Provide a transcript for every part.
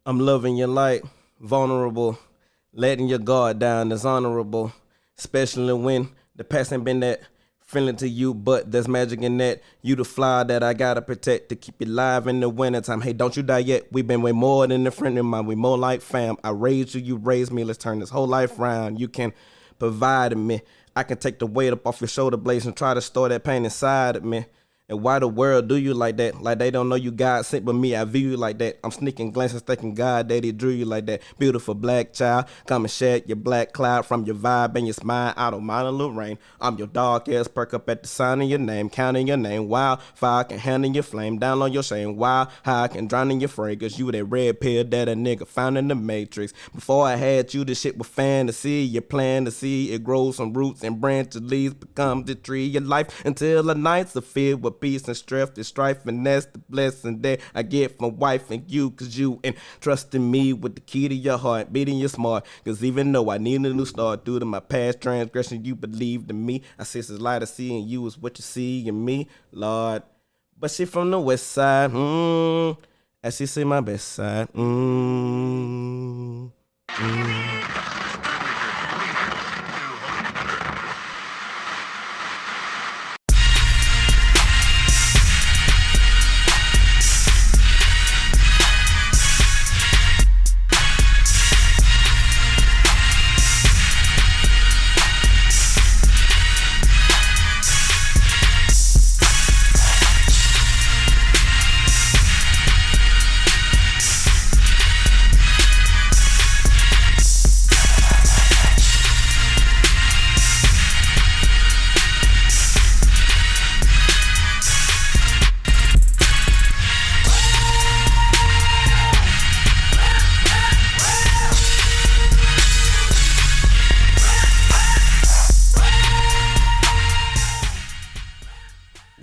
I'm loving your light, vulnerable, letting your guard down is honorable, especially when the past ain't been that friendly to you, but there's magic in that. You the fly that I gotta protect to keep you alive in the wintertime. Hey, don't you die yet. We've been way more than a friend of mine. We more like fam. I raised you, you raised me. Let's turn this whole life round. You can provide to me. I can take the weight up off your shoulder blades and try to store that pain inside of me. And why the world do you like that? Like they don't know you God sent, but me, I view you like that. I'm sneaking glances, thinking God daddy drew you like that. Beautiful black child, come and shed your black cloud from your vibe and your smile. I don't mind a little rain. I'm your dark ass, perk up at the sign of your name, counting your name. Wildfire can handle your flame, down on your shame. Wild high can drown in your fragrance. You that red pill that a nigga found in the Matrix. Before I had you, the shit was fantasy. You plan to see it grows some roots and branches, leaves become the tree of life until the nights are filled with peace and strength and strife, and that's the blessing that I get from wife and you, cause you entrusting me with the key to your heart, beating your smart, cause even though I need a new start due to my past transgression, you believed in me. I see it's light I see in you is what you see in me, Lord. But she from the west side, as she see my best side,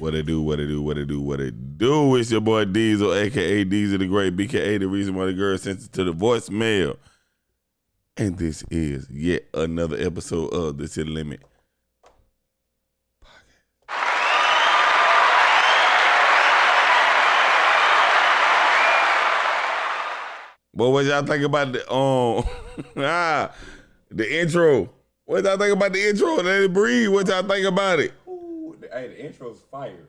What it do? It's your boy Diesel, aka Diesel the Great, BKA the reason why the girl sent it to the voicemail. And this is yet another episode of the City Limit Podcast. But what y'all think about the intro? What y'all think about the intro? Let it breathe. What y'all think about it? Ooh, hey, the intro's fire.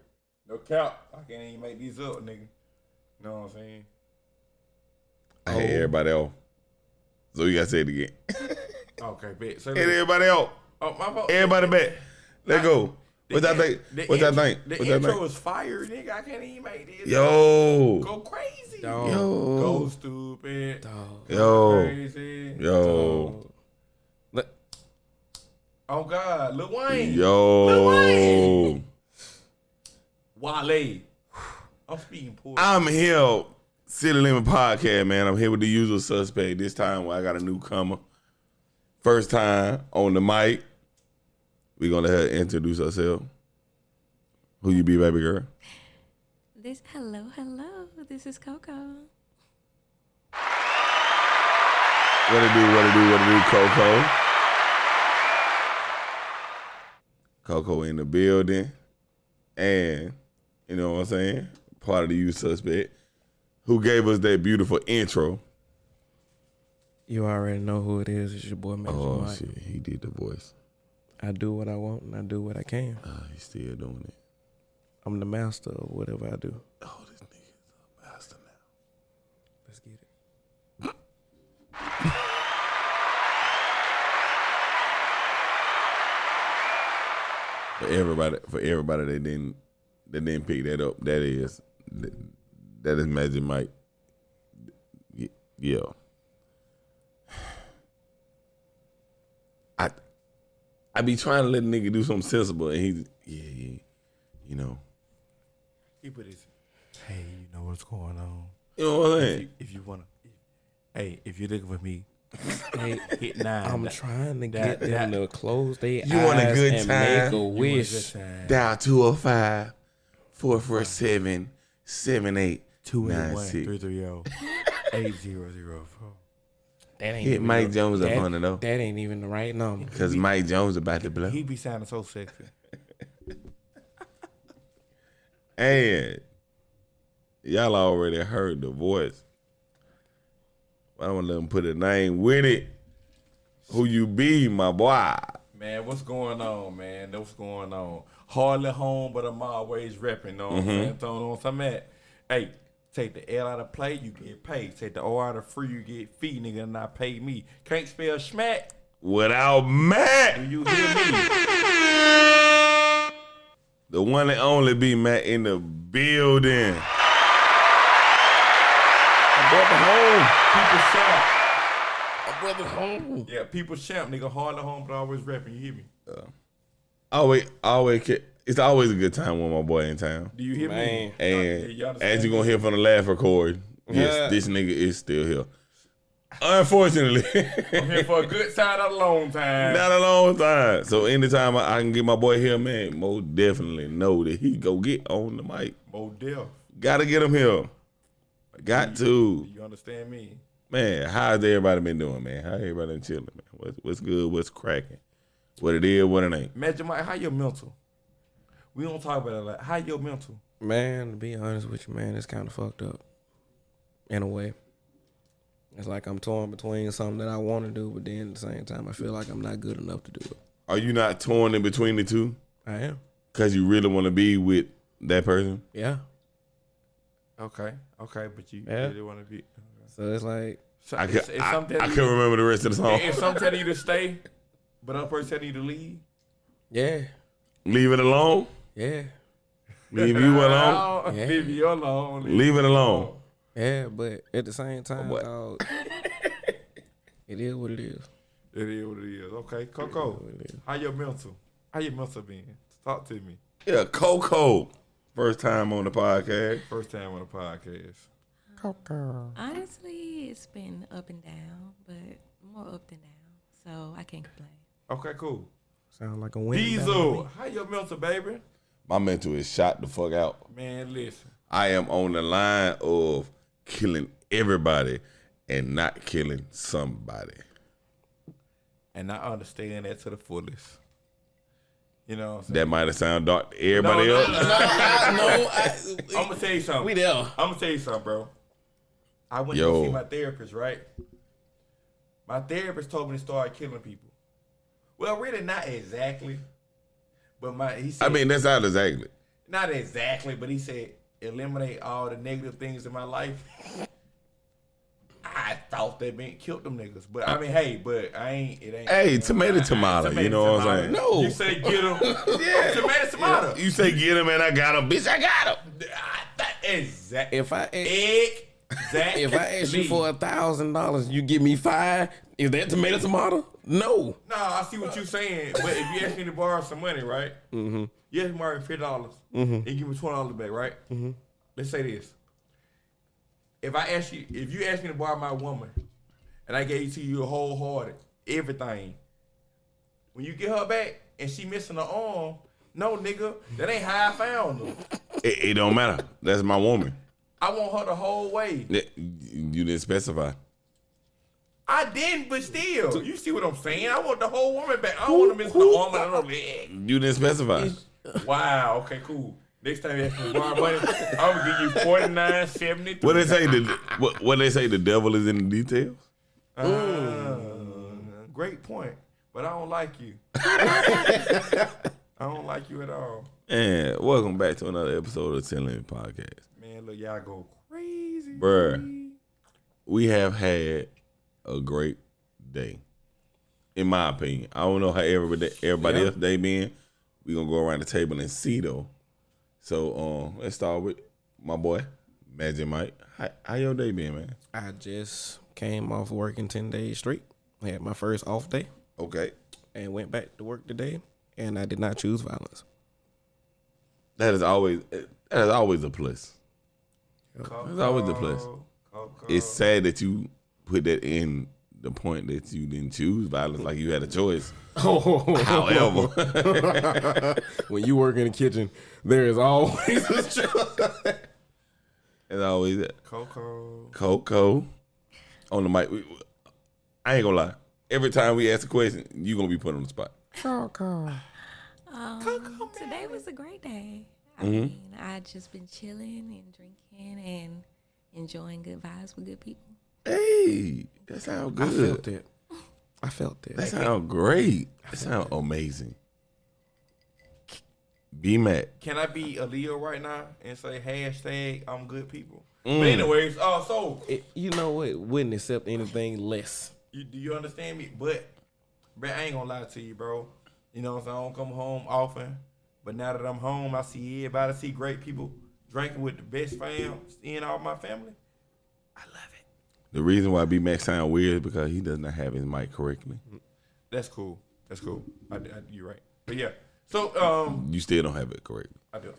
No cap. I can't even make these up, nigga. You know what I'm saying? I hate everybody else. So you gotta say it again. Okay, bet. So Hit everybody else. Oh, my fault. Everybody back. Let go. What y'all think? What y'all think? The intro is fire, nigga. I can't even make this. Yo. Go crazy. Dog. Yo. Go stupid. Dog. Go Yo. crazy. Yo. Oh, God. Lil Wayne. Yo. Lil Wayne. Wale. I'm speaking poor. I'm here, City Limit Podcast, man. I'm here with the usual suspect. This time I got a newcomer. First time on the mic. We're going to let her introduce herself. Who you be, baby girl? Hello. This is CoCo. What it do, CoCo? CoCo in the building. And, you know what I'm saying? Part of the usual suspect. Who gave us that beautiful intro. You already know who it is. It's your boy Magic Mike. Shit, he did the voice. I do what I want and I do what I can. He's still doing it. I'm the master of whatever I do. Oh, this nigga's a master now. Let's get it. For everybody that didn't pick that up, that is Magic Mike. Yeah. I be trying to let a nigga do something sensible, and he you know. He put his, hey, you know what's going on. You know what I'm saying? If you wanna, hey, if you're looking for me, hey, hit 9. I'm trying to get them to close their You eyes want a good and time? make a wish. Dial 205 447 7896. 281 8004. That ain't Hit even Mike the- Jones up that- on it though. That ain't even the right number. Because Mike Jones about to blow. He be sounding so sexy. And y'all already heard the voice. I don't want to let him put a name with it. Who you be, my boy? Man, what's going on, man? What's going on? Hardly home, but I'm always repping. Know what I'm saying? Throwing on some at. Hey, take the L out of play, you get paid. Take the O out of free, you get fee, nigga, and not pay me. Can't spell schmack Without Matt. Do you hear me? The one and only be Matt in the building. My brother home. People champ. My brother home. Yeah, people champ, nigga. Hardly home, but always repping. You hear me? It's always a good time when my boy in town. Do you hear Man. me? And Y'all as you're gonna hear from the laugh record, yes, this nigga is still here. Unfortunately, I'm here for a good time, not a long time. not a long time. So anytime I can get my boy here, man, most definitely know that he go get on the mic. Modell. Gotta get him here. Got to. Do you understand me? Man, how's everybody been doing, man? How everybody been chilling, man? What's good? What's cracking? What it is, what it ain't. Magic Mike, how your mental? We don't talk about it a lot. How your mental? Man, to be honest with you, man, it's kind of fucked up. In a way. It's like I'm torn between something that I want to do, but then at the same time, I feel like I'm not good enough to do it. Are you not torn in between the two? I am. Because you really want to be with that person? Yeah. Okay, but you Yeah. really want to be. Okay. So it's like, So I it's can't remember the rest of the song. If some tell you to stay, but other person tell you to leave. yeah, Leave it alone. yeah, Leave you alone. Yeah. Leave you alone. Leave it alone. yeah, but at the same time, What? dog, it is what it is. It is what it is. Okay, CoCo, It is what it is. how your mental? How your mental been? Talk to me. Yeah, CoCo. First time on the podcast. First time on the podcast. Honestly, it's been up and down, but more up than down. So I can't complain. Okay, cool. Sound like a win. Diesel, how your mental, baby? My mental is shot the fuck out. Man, listen. I am on the line of killing everybody and not killing somebody. And I understand that to the fullest. You know what I'm saying? That might have sounded dark to everybody else. I'm gonna tell you something. We there. I'm gonna tell you something, bro. I went to Yo. see my therapist, right? My therapist told me to start killing people. Well, really not exactly, but he said I mean, that's not exactly. not exactly, but he said eliminate all the negative things in my life. I thought that meant killed them niggas, but I mean, hey, but I ain't. It ain't. Hey, tomato, you know what I'm saying? No. You say get them. Yeah, tomato. You say get him and I got him. Bitch, I got him. Exactly. If I ask you for $1,000, you give me $5. Is that tomato? No. No, I see what you're saying, but if you ask me to borrow some money, right? Mm-hmm. You ask me to borrow $50, and you give me $20 back, right? Mm-hmm. Let's say this: if you ask me to borrow my woman, and I gave it to you wholehearted, everything, when you get her back and she missing her arm, no nigga, that ain't how I found her. It don't matter. That's my woman. I want her the whole way. You didn't specify. I didn't, but still, you see what I'm saying? I want the whole woman back. I don't want to miss no arm and no leg. You didn't specify. Wow. Okay. Cool. Next time you ask me to borrow money, I'm gonna give you $49.73. What they say? What they say? The devil is in the details. Great point, but I don't like you. I don't like you at all. And welcome back to another episode of Telling Podcast. Man, look, y'all go crazy. Bruh, we have had a great day. In my opinion. I don't know how everybody else day been. We gonna go around the table and see though. So let's start with my boy, Magic Mike. How your day been, man? I just came off working 10 days straight. I had my first off day Okay. and went back to work today, and I did not choose violence. That is always a plus. CoCo, It's always a plus. CoCo. It's sad that you put that in the point that you didn't choose violence, like you had a choice. However, When you work in the kitchen, there is always a choice. it's always that. CoCo. On the mic. I ain't gonna lie. Every time we ask a question, you gonna be put on the spot. Today was a great day. I mean, I just been chilling and drinking and enjoying good vibes with good people. Hey, that sounds good. I felt that. That sounds great. That sounds amazing. B Mac. Can I be a Leo right now and say hashtag I'm good people? But anyways, You know what? Wouldn't accept anything less. do you understand me? But I ain't gonna lie to you, bro. You know what I'm saying? I don't come home often. But now that I'm home, I see everybody, see great people drinking with the best fam, seeing all my family. I love it. The reason why B Mac sound weird is because he does not have his mic correctly. That's cool. You're right. But yeah. So You still don't have it correctly. I don't.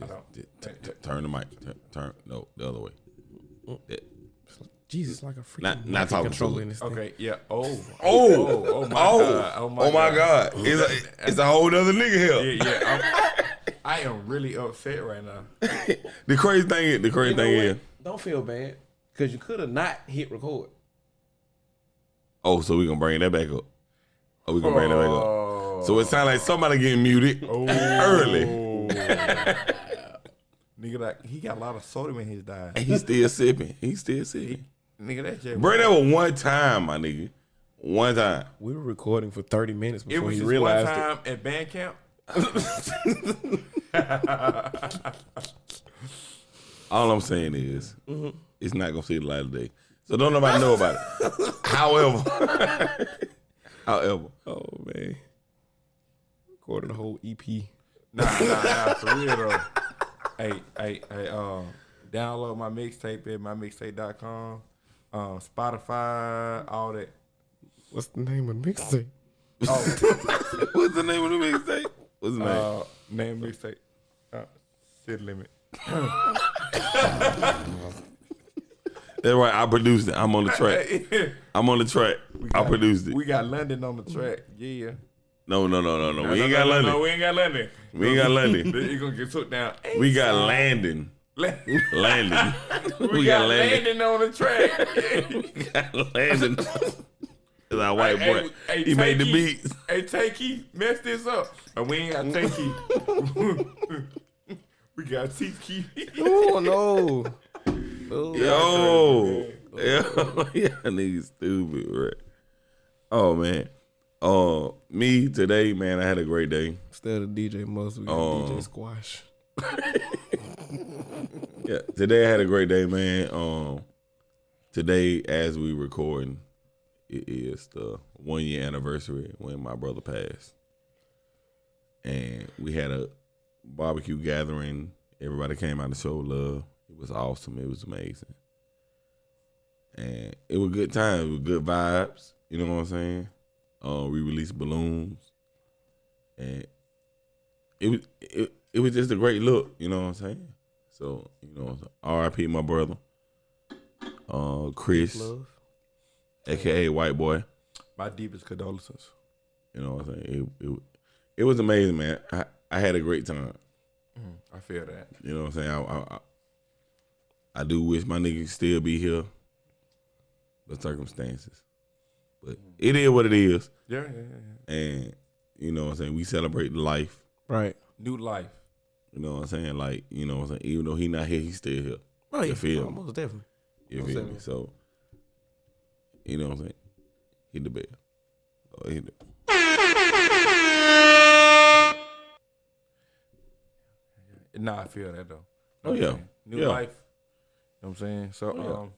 Turn the mic. Turn no, the other way. Jesus, like a freaking Not talking controller to in this thing. Okay, yeah. Oh my God. It's a whole other nigga here. Yeah. I am really upset right now. The crazy thing is, Don't feel bad, because you could have not hit record. oh, so we gonna bring that back up. Oh, we gonna bring that back up. So it sounds like somebody getting muted early. Nigga, like, he got a lot of soda in his diet. And he's still sipping. Nigga, that shit. Bring that one time, my nigga. One time. We were recording for 30 minutes It before was he just realized one time at band camp. All I'm saying is, it's not gonna see the light of day. So don't nobody know about it. However, oh man, recorded a whole EP. Nah, for real though. Hey, download my mixtape at mymixtape.com, Spotify, all that. What's the name of the mixtape? Oh, what's the name of the mixtape? What's the name? Name mixtape. City Limit. That's right. I produced it. I'm on the track. I produced it. We got London on the track. Yeah. No. We ain't got London. We ain't got London. You're gonna get took down. We got Landon. Landon. We got Landon on the track. We got Landon. That's our white boy. He made the beats. Hey, Takey, mess this up. And we ain't got Takey. We got Teeth Key. Oh no. Yo, nigga stupid, right? Oh man, me today, man, I had a great day. Instead of DJ Must, we got DJ Squash. Yeah, today I had a great day, man. Today, as we recording, it is the 1 year anniversary when my brother passed, and we had a barbecue gathering. Everybody came out to show love. It was awesome. It was amazing. And it was good time. It was good vibes. You know what I'm saying? We released balloons. And it was just a great look. You know what I'm saying? So, you know, R.I.P. my brother. Chris. Love. A.K.A. White Boy. My deepest condolences. You know what I'm saying? It was amazing, man. I had a great time. I feel that. You know what I'm saying? I do wish my niggas still be here, the circumstances. But it is what it is. Yeah. And, you know what I'm saying, we celebrate life. Right. New life. You know what I'm saying? Like, you know what I'm saying? Even though he not here, he's still here. Oh, yeah. You feel me? Most definitely. You feel me? So, you know what I'm saying? Hit the bell. Oh, hit it. Nah, I feel that though. Oh, yeah. New life. You know what I'm saying? So,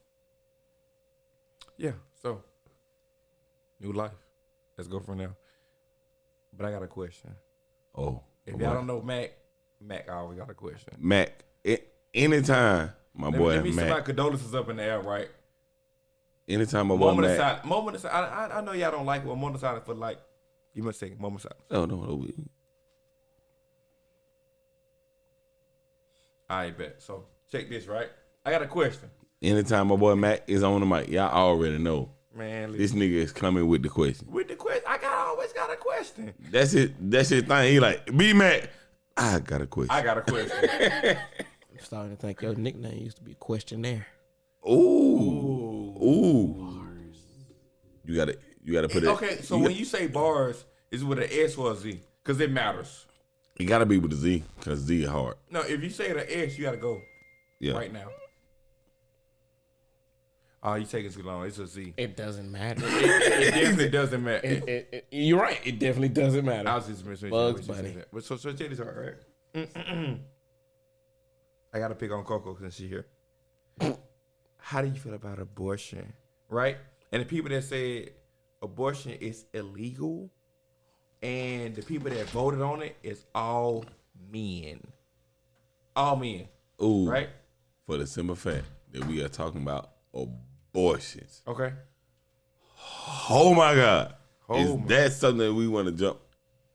so new life. Let's go from there. But I got a question. Oh. If y'all don't know Mac always got a question. Mac, anytime my boy let me Mac. see my condolences up in the air, right? Anytime my boy Moment of Mac. silence. Moment of silence. I know y'all don't like what moment of silence for like. You must say moment of silence. No. I bet. So check this, right? I got a question. Anytime my boy Mac is on the mic, y'all already know. Man, This nigga is coming with the question. with the question, always got a question. That's it. That's his thing. He like, B Mac, I got a question. I got a question. I'm starting to think your nickname used to be Questionnaire. Ooh. You gotta put it. Okay, so when you say bars, is it with an S or a Z? Because it matters. You gotta be with a Z, because Z is hard. No, if you say the S, you gotta go Yeah. right now. Oh, you taking too long. It's a Z. It doesn't matter. It definitely doesn't matter. You're right. It definitely doesn't matter. I was just missing Bugs Bunny. So check this out, right? I gotta pick on CoCo since she here. How do you feel about abortion, right? And the people that said abortion is illegal, and the people that voted on it is all men. All men. Ooh. Right? For the simple fact that we are talking about abortions. Okay. Oh my God. Oh Is my- that something that we want to jump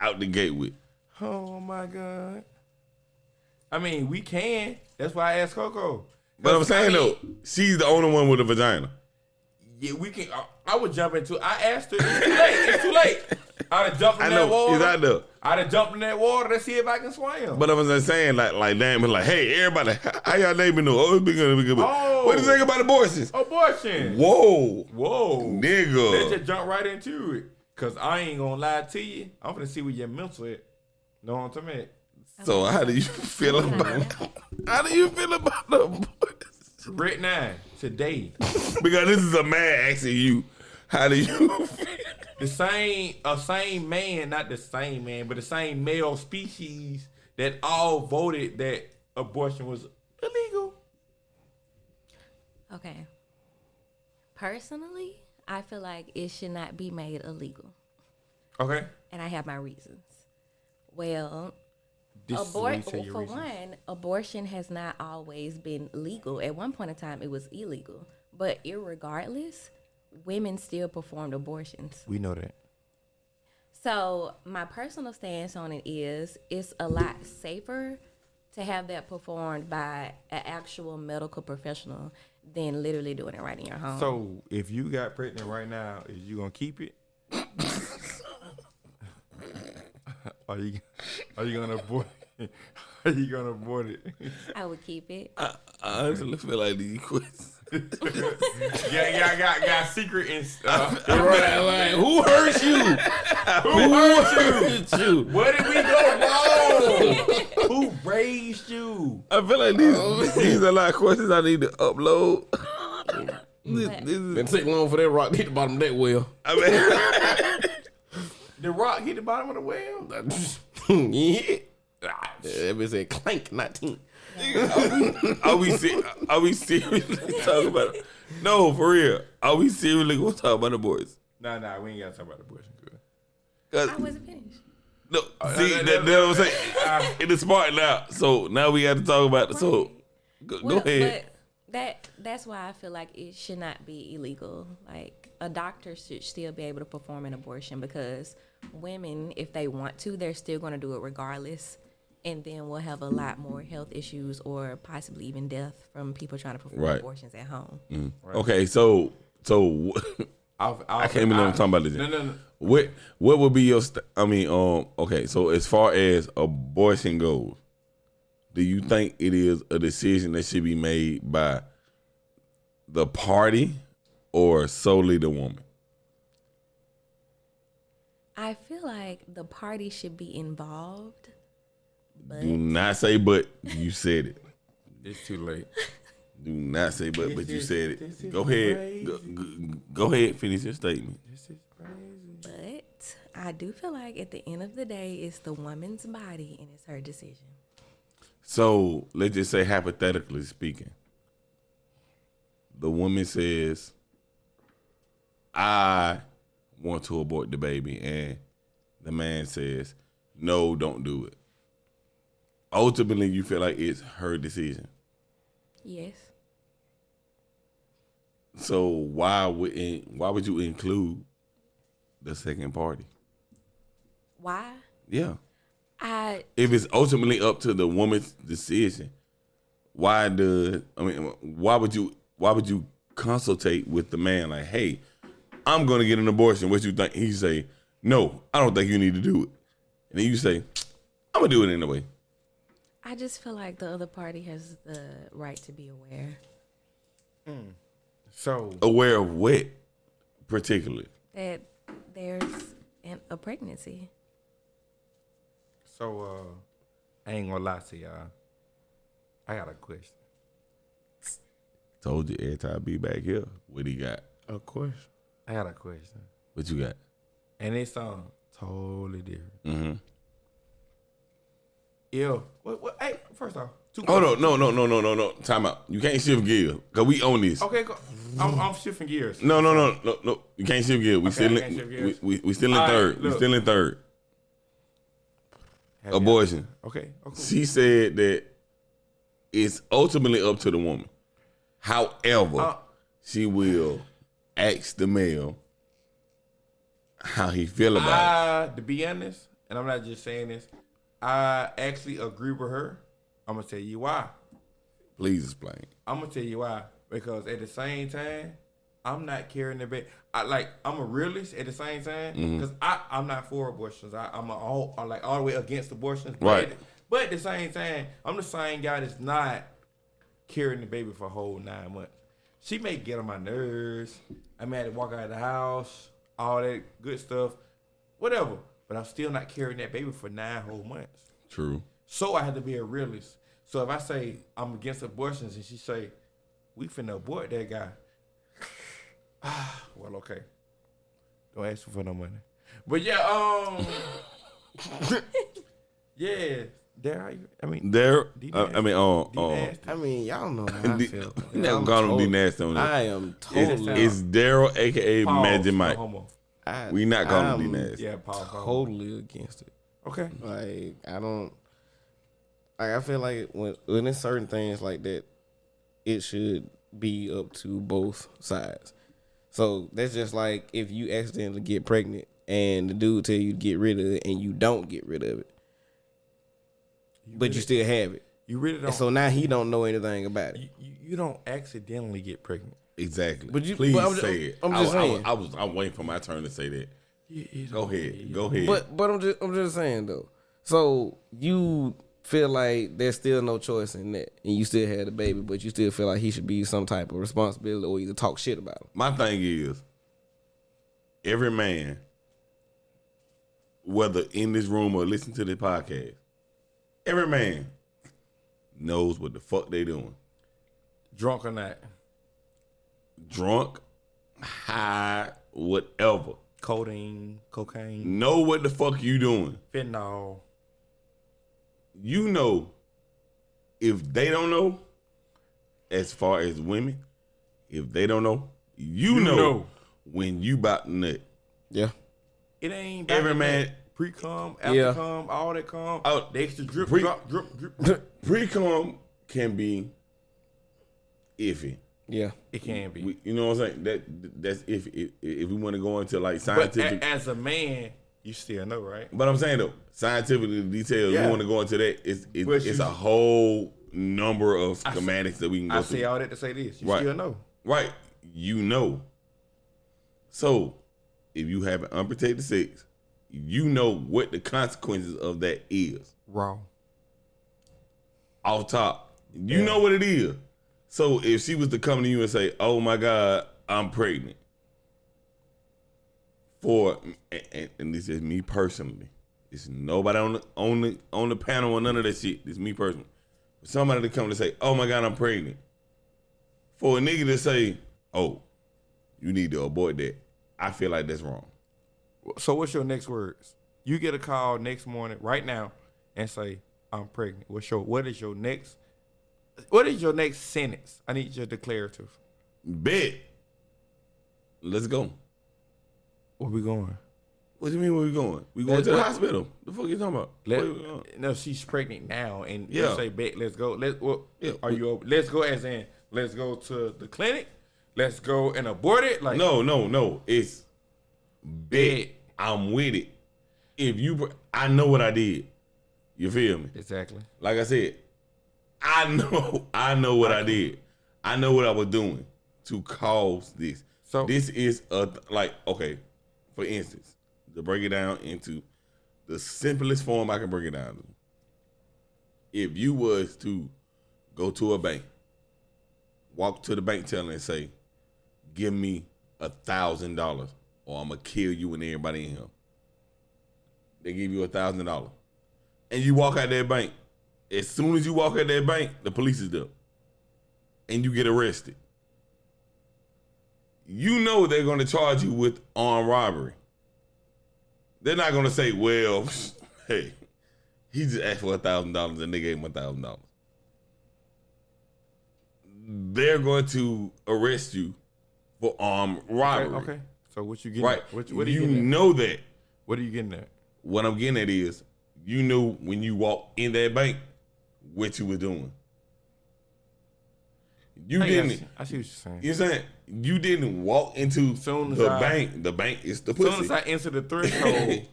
out the gate with? Oh my God. I mean, we can. That's why I asked CoCo. But I'm saying though, she's the only one with a vagina. Yeah, we can. I would jump into. I asked her. It's too late. It's too late. I'd have jumped in I that know, water. he's out there. I'd have jumped in that water to see if I can swim. But I was just saying, like damn, like, hey, everybody, how y'all neighbor know? Oh, it's been good. Oh. What do you think about abortions? Abortion. Whoa, Nigga. Let's nigga. just jump right into it. Cause I ain't gonna lie to you. I'm gonna see where your mental at. Know what I'm talking about? So how do you feel about? How do you feel about abortions? Red 9 today. Because this is a man asking you, how do you feel? The same man, not the same man, but the same male species that all voted that abortion was illegal. Okay. Personally, I feel like it should not be made illegal. Okay. And I have my reasons. Well, This is where you say your for reasons. one, abortion has not always been legal. At one point in time, it was illegal. But irregardless, women still performed abortions. We know that. So my personal stance on it is it's a lot safer to have that performed by an actual medical professional than literally doing it right in your home. So if you got pregnant right now, is you gonna keep it? Are you gonna abort? Are you gonna abort it? I would keep it. I honestly feel like these questions. got secret and Right, who hurt you? Who hurt you? you? Where did we go wrong? Who raised you? I feel like these are a lot of questions I need to upload. This is, Been taking long for that rock to hit the bottom of that well. I mean, The rock hit the bottom of the well. Yeah. That bitch said clank, not tink. are we seriously talking about it? No, for real. Are we seriously gonna talk about the boys? Nah, we ain't gotta talk about abortion. Good. I wasn't finished. No, see, that's what I'm saying. It is smart now. So now we got to talk about it. So go ahead. But that's why I feel like it should not be illegal. Like a doctor should still be able to perform an abortion because women, if they want to, they're still going to do it regardless. And then we'll have a lot more health issues or possibly even death from people trying to perform Right. abortions at home. Right. Okay, so I can't believe I'm talking about this. No. What would be your? Okay. So as far as abortion goes, do you think it is a decision that should be made by the party or solely the woman? I feel like the party should be involved. But Do not say but. You said it. It's too late. Do not say but you is- said this it. is Go ahead. crazy. Go ahead. Finish your statement. This is crazy. But I do feel like at the end of the day, it's the woman's body and it's her decision. So let's just say, hypothetically speaking, the woman says, I want to abort the baby, and the man says, no, don't do it. Ultimately, you feel like it's her decision. Yes. So why would you include the second party? Why? Yeah. If it's ultimately up to the woman's decision, why would you consultate with the man like, hey, I'm gonna get an abortion. What you think? He say, no, I don't think you need to do it. And then you say, I'm gonna do it anyway. I just feel like the other party has the right to be aware So Aware of what, particularly? that there's a pregnancy. I ain't gonna lie to y'all. I got a question. Told you every time I be back here. What he got? Of course. I got a question. What you got? And it sounds totally different. Mm-hmm. What? Hey, first off, Hold on. No. Time out. You can't shift gears. Because we own this. Okay, go. I'm shifting gears. No. You can't shift gears. We still I can't shift gears. we still in All right, third. We look. still in third. Have Abortion. Okay. Oh, cool. She said that it's ultimately up to the woman. However, she will ask the male how he feel about it. To be honest, and I'm not just saying this, I actually agree with her. I'm gonna tell you why. Please explain. I'm gonna tell you why. Because at the same time, I'm not carrying the bait. I'm a realist at the same time. Because I'm not for abortions. I'm all the way against abortions. Right. But at the same time, I'm the same guy that's not carrying the baby for a whole 9 months. She may get on my nerves. I may have to walk out of the house, all that good stuff, whatever. But I'm still not carrying that baby for 9 whole months. True. So I have to be a realist. So if I say I'm against abortions and she say, we finna abort that guy. Well, okay. Don't ask me for no money. But yeah, yeah. There, I mean, There. D-nasty. I mean, D-nasty. I mean, y'all know how I feel. We never call him D nasty on that. I am totally, It's Daryl, aka Pause, Magic no Mike. homo. We not calling him I'm D nasty. Yeah, pause. totally against it. Okay. Like, I don't. Like, I feel like when there's certain things like that, it should be up to both sides. So that's just like if you accidentally get pregnant and the dude tell you to get rid of it and you don't get rid of it, but you still have it. You really And don't. so now he don't know anything about it. You don't accidentally get pregnant. Exactly. But you- Please but I'm say it. I'm just saying. I'm waiting for my turn to say that. Go ahead. Go ahead. But I'm just saying though. So you feel like there's still no choice in that, and you still had a baby, but you still feel like he should be some type of responsibility or either talk shit about him. My thing is, every man, whether in this room or listen to this podcast, every man knows what the fuck they doing. Drunk or not. Drunk, high, whatever. Codeine, cocaine, Know what the fuck you doing. fentanyl. You know, if they don't know, as far as women, if they don't know, you know when you about to nut. Yeah. It ain't Every back man- to back. Pre-cum, after Yeah. cum, all that cum. Oh, The extra drip, pre- drop, drip. Pre-cum can be iffy. Yeah. It can be. You know what I'm saying? That's if we want to go into like But scientific. as a man, you still know, right? But I'm saying though, scientifically details. Yeah. We want to go into that. But It's you- a whole number of schematics that we can go I through. say all that to say this. You Right. still know. Right. You know. So, if you have an unprotected sex, you know what the consequences of that is. Raw. Off top. You Yeah. know what it is. So, if she was to come to you and say, oh my God, I'm pregnant. And this is me personally. It's nobody on the panel or none of that shit. It's me personally. For somebody to come and say, oh my God, I'm pregnant. For a nigga to say, oh, you need to abort that. I feel like that's wrong. So what's your next words? You get a call next morning, right now, and say, I'm pregnant. What is your next sentence? I need your declarative. Bet. Let's go. Where we going? What do you mean where we going? We going to the hospital. The fuck you talking about? Where we going? No, she's pregnant now, and Yeah. you say, bet, let's go. Yeah. Are you open? Let's go as in, let's go to the clinic. Let's go and abort it. Like No. It's bet. I'm with it. I know what I did. You feel me? Exactly. Like I said, I know what I did. I know what I was doing to cause this. So- this is okay, for instance, to break it down into the simplest form I can break it down to. If you was to go to a bank, walk to the bank teller and say, give me $1,000 or I'm gonna kill you and everybody in here. They give you $1,000. And you walk out that bank. As soon as you walk out that bank, the police is there. And you get arrested. you know they're going to charge you with armed robbery. They're not going to say, well, hey, he just asked for $1,000 and they gave him $1,000. They're going to arrest you for armed robbery. Okay. So what you getting Right. at? What are you you getting at? know that. What are you getting at? What I'm getting at is, you knew when you walked in that bank what you were doing. You didn't. I see what you're saying. You saying you didn't walk into Soon as the I- bank. The bank is the As soon pussy. as I entered the threshold,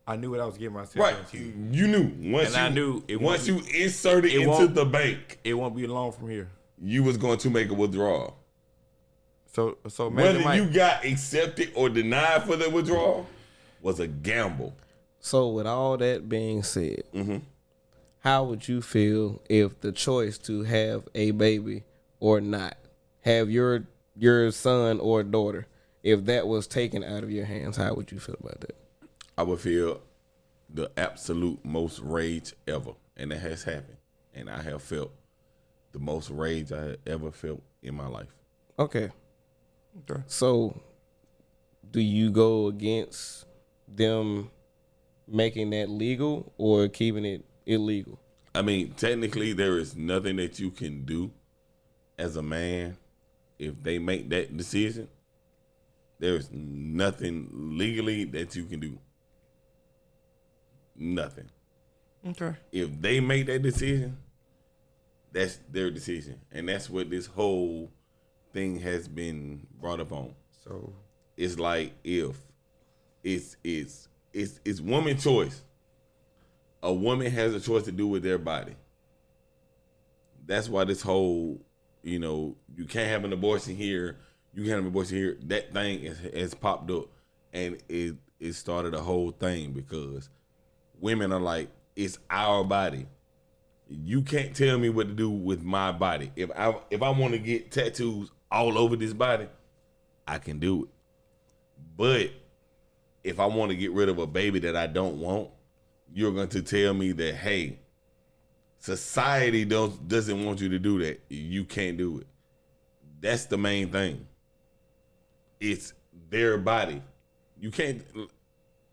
I knew what I was getting myself Right. into. You knew once And you I knew it once won't you inserted it into won't- the bank, It won't be long from here. you was going to make a withdrawal. So Whether imagine you got accepted or denied for the withdrawal was a gamble. So with all that being said, Mm-hmm. how would you feel if the choice to have a baby or not, have your son or daughter, if that was taken out of your hands, how would you feel about that? I would feel the absolute most rage ever, and it has happened. And I have felt the most rage I have ever felt in my life. Okay. Okay. So do you go against them making that legal or keeping it illegal? I mean, technically, there is nothing that you can do as a man if they make that decision. There is nothing legally that you can do. Nothing. Okay. If they make that decision, that's their decision, and that's what this whole thing has been brought up on. So It's like if it's woman choice. A woman has a choice to do with their body. That's why this whole, you can't have an abortion here, you can't have an abortion here. That thing has popped up, and it started a whole thing because women are like, it's our body. You can't tell me what to do with my body. If I want to get tattoos all over this body, I can do it. But if I want to get rid of a baby that I don't want, you're going to tell me that, hey, society doesn't want you to do that. You can't do it. That's the main thing. It's their body. You can't.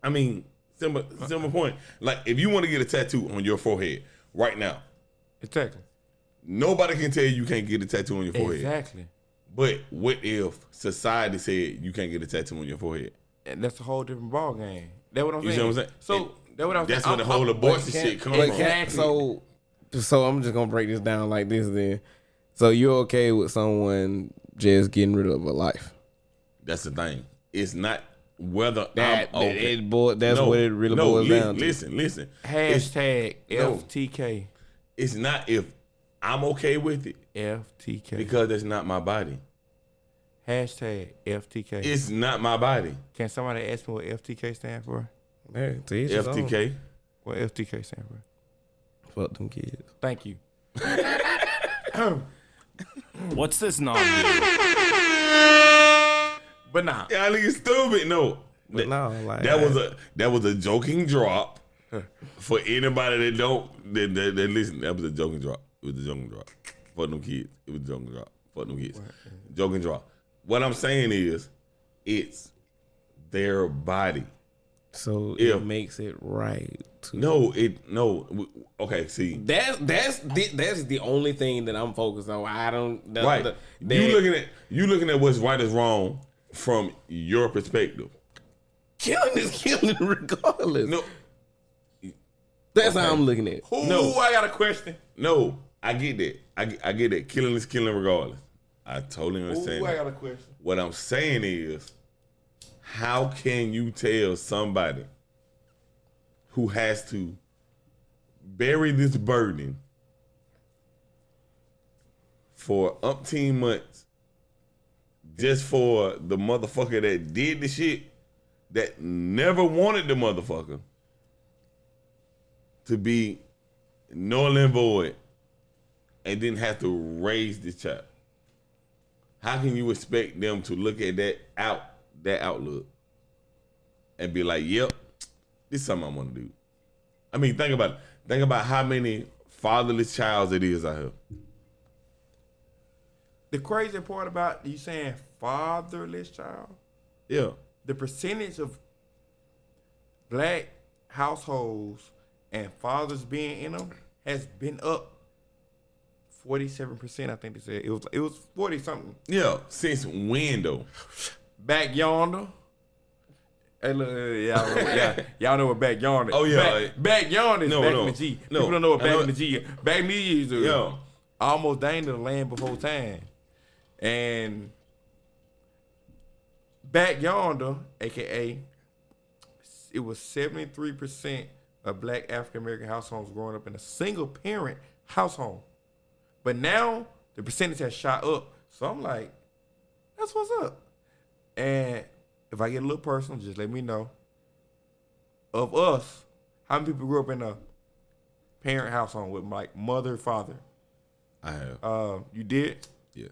I mean, simple point. Like, if you want to get a tattoo on your forehead right now, exactly. nobody can tell you can't get a tattoo on your forehead. Exactly. But what if society said you can't get a tattoo on your forehead? And that's a whole different ball game. That's what I'm You saying. see what I'm saying? So that's what I'm saying. That's where the whole abortion shit comes from. Exactly. So I'm just gonna break this down like this then. So you're okay with someone just getting rid of a life? That's the thing. It's not whether That's I'm okay. That's what it really boils down to. Listen. Hashtag No. FTK. It's not if I'm okay with it FTK. because it's not my body. Hashtag FTK. It's not my body. Can somebody ask me what FTK stand for? Hey, to each his own. FTK. What FTK stand for? Fuck them kids. Thank you. What's this knob do? But nah. Yeah, I think it's stupid. No. But no, like That was a joking drop for anybody that don't that listen. That was a joking drop. It was a joking drop. Fuck them kids. It was a joking drop. Fuck them kids. Joking drop. What I'm saying is, it's their body. So Yeah. it makes it right. Okay, see. That's the only thing that I'm focused on. I don't Right. You looking at what's right is wrong from your perspective. killing is killing regardless. No, That's how I'm looking at it. Ooh, I got a question. no, I get that. I get that. Killing is killing regardless. I totally understand. Ooh, I that. got a question. What I'm saying is, how can you tell somebody who has to bury this burden for umpteen months just for the motherfucker that did the shit, that never wanted the motherfucker to be null and void and didn't have to raise this child? How can you expect them to look at that outlook and be like, yep, this is something I want to do? I mean, think about it. Think about how many fatherless childs it is out here. the crazy part about you saying fatherless child, Yeah. the percentage of black households and fathers being in them has been up 47%. I think they said it was 40 something. Yeah. Since when though? Back yonder. Hey, look, y'all know what back yonder. Oh, yeah. Back yonder is back in the G. No. People don't know what back in the G is. Back in the G is Yeah. almost down to the land before time. And back yonder, aka, it was 73% of black African American households growing up in a single parent household. But now the percentage has shot up. So I'm like, that's what's up. And if I get a little personal, just let me know. Of us, how many people grew up in a parent household with like mother, father? I have. You did? Yes.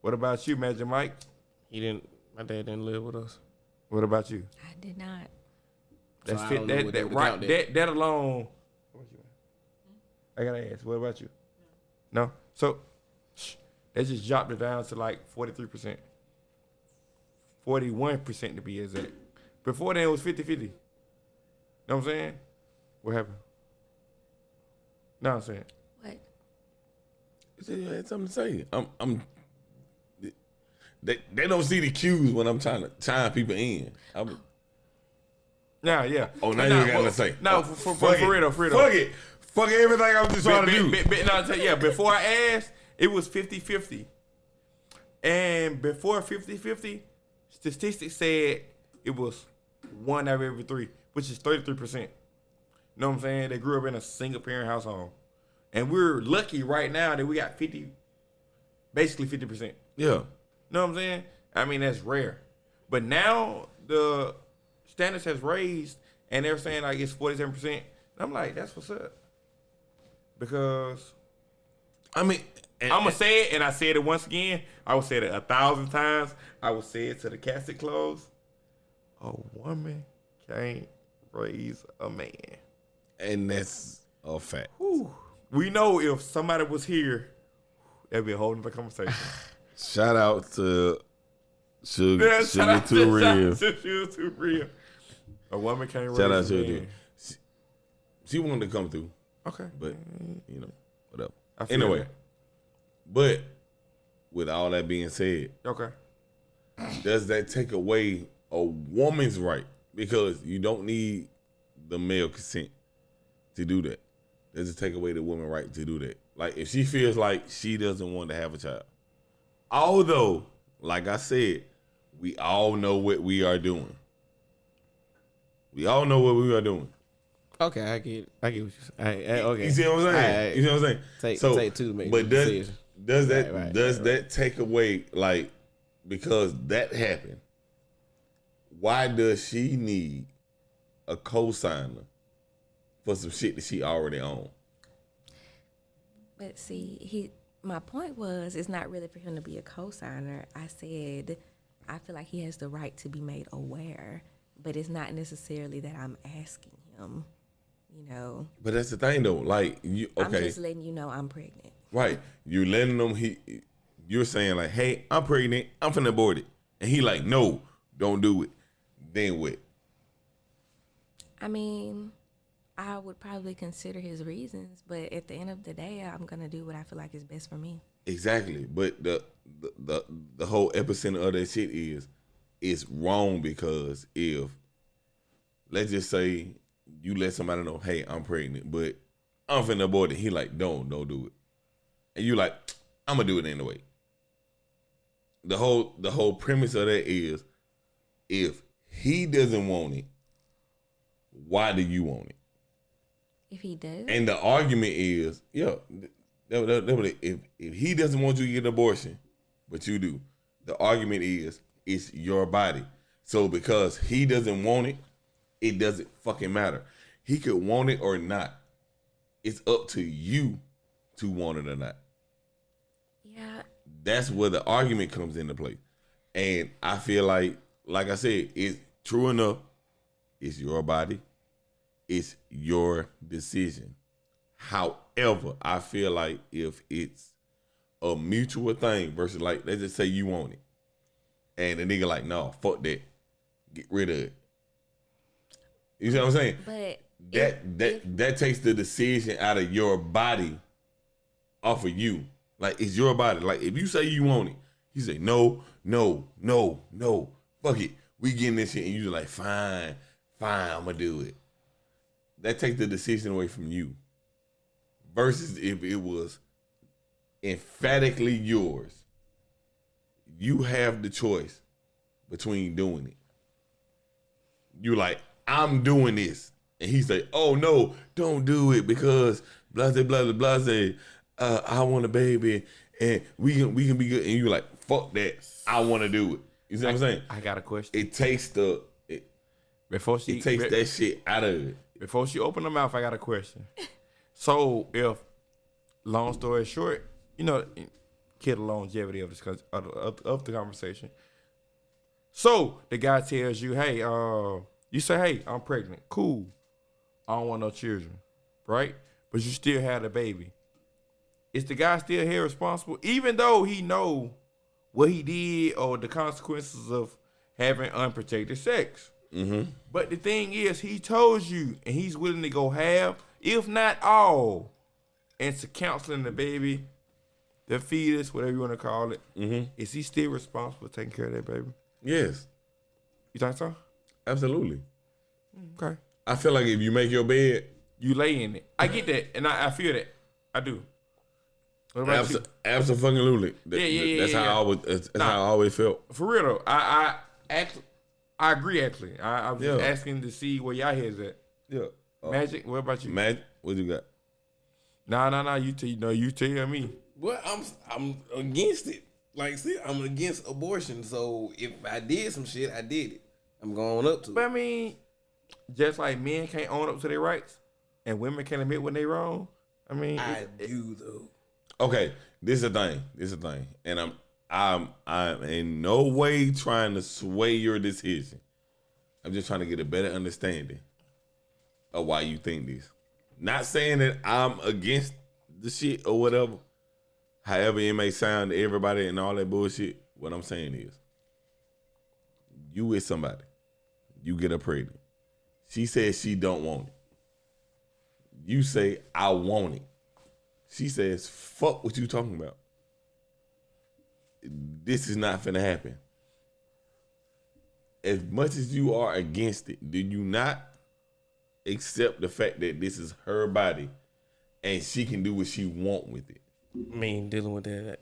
What about you, Magic Mike? My dad didn't live with us. What about you? I did not. So That's I fit. don't know what they That would right. count that. That alone. I gotta ask. What about you? No. So they just dropped it down to like 43%, 41% to be exact. Before then it was 50-50. Know what I'm saying? What happened? No, I'm saying. What? You said you had something to say. They don't see the cues when I'm trying to chime people in. Yeah. Oh, now you gotta say. No, for real though. Fuck it. Fuck everything I was just trying to do. Before I asked, it was 50-50. And before 50-50, statistics said it was 1 out of every 3, which is 33%. You know what I'm saying? They grew up in a single parent household. And we're lucky right now that we got basically 50%. Yeah. You know what I'm saying? I mean, that's rare. But now the standards has raised and they're saying like it's 47%. And I'm like, that's what's up. Because I mean, I'm going to say it, and I said it once again. I will say it 1,000 times. I will say it to the casket close. A woman can't raise a man. And that's a fact. Whew. We know if somebody was here, that'd be a whole nother conversation. Shout out to Sugar Too Real. Sugar Too Real. A woman can't raise Shout out a to man. her. She wanted to come through, Okay. but whatever. I feel Anyway, that. but with all that being said, Okay. does that take away a woman's right? Because you don't need the male consent to do that. Does it take away the woman's right to do that? Like if she feels like she doesn't want to have a child. Although, like I said, we all know what we are doing. We all know what we are doing. Okay, I get what you're saying. Okay. You see what I'm saying? You see what I'm saying? Take two to make but the does decision. that take away, like, because that happened, why does she need a co-signer for some shit that she already owns? But see, my point was, it's not really for him to be a co-signer. I said, I feel like he has the right to be made aware, but it's not necessarily that I'm asking him, you know. But that's the thing though, like I'm just letting you know I'm pregnant. Right. You letting them you're saying like, hey, I'm pregnant, I'm finna abort it. And he like, no, don't do it. Then what? I mean, I would probably consider his reasons, but at the end of the day, I'm gonna do what I feel like is best for me. Exactly. But the whole epicenter of that shit is it's wrong, because if, let's just say you let somebody know, hey, I'm pregnant, but I'm finna abort it. He like, don't do it. And you like, I'm gonna do it anyway. The whole premise of that is, if he doesn't want it, why do you want it? If he does, And the argument is, if he doesn't want you to get an abortion, but you do, the argument is it's your body. So because he doesn't want it, it doesn't fucking matter. He could want it or not. It's up to you to want it or not. yeah, That's where the argument comes into play. And I feel like I said, it's true enough. It's your body. It's your decision. However, I feel like if it's a mutual thing versus like, let's just say you want it. And the nigga like, no, fuck that. Get rid of it. You see what I'm saying? But That takes the decision out of your body off of you. Like, it's your body. Like, if you say you want it, you say, no, fuck it. We getting this shit. And you like, fine, I'm going to do it. That takes the decision away from you. Versus if it was emphatically yours. You have the choice between doing it. You like, I'm doing this. And he say, oh no, don't do it because blase, blase, blase. I want a baby and we can be good. And you like, fuck that. I want to do it. You see what I'm saying? I got a question. It takes that shit out of it. Before she open her mouth, I got a question. So if, long story short, you know, kill the longevity of this of the conversation. So the guy tells you, hey, you say, hey, I'm pregnant. Cool. I don't want no children, right? But you still had a baby. Is the guy still here responsible, even though he know what he did or the consequences of having unprotected sex? Mm-hmm. But the thing is, he told you, and he's willing to go half, if not all, into counseling the baby, the fetus, whatever you want to call it. Mm-hmm. Is he still responsible for taking care of that baby? Yes. You think so? Absolutely. Okay. I feel like if you make your bed, You lay in it. I get that, and I feel that. I do. What about you? absolutely. That's how I always felt. For real though, I agree actually. I was just asking to see where y'all heads at. Yeah. Magic, what about you? Magic, what you got? Nah. You tell me. Well, I'm against it. Like, see, I'm against abortion. So if I did some shit, I did it. I'm going up to But it. I mean, just like men can't own up to their rights, and women can't admit when they wrong. I mean, I do though. Okay, this is the thing. And I'm in no way trying to sway your decision. I'm just trying to get a better understanding of why you think this. Not saying that I'm against the shit or whatever. However it may sound to everybody and all that bullshit, what I'm saying is, you with somebody, you get her pregnant. She says she don't want it. You say, I want it. She says, fuck what you talking about. This is not finna happen. As much as you are against it, do you not accept the fact that this is her body and she can do what she want with it? I mean, dealing with that,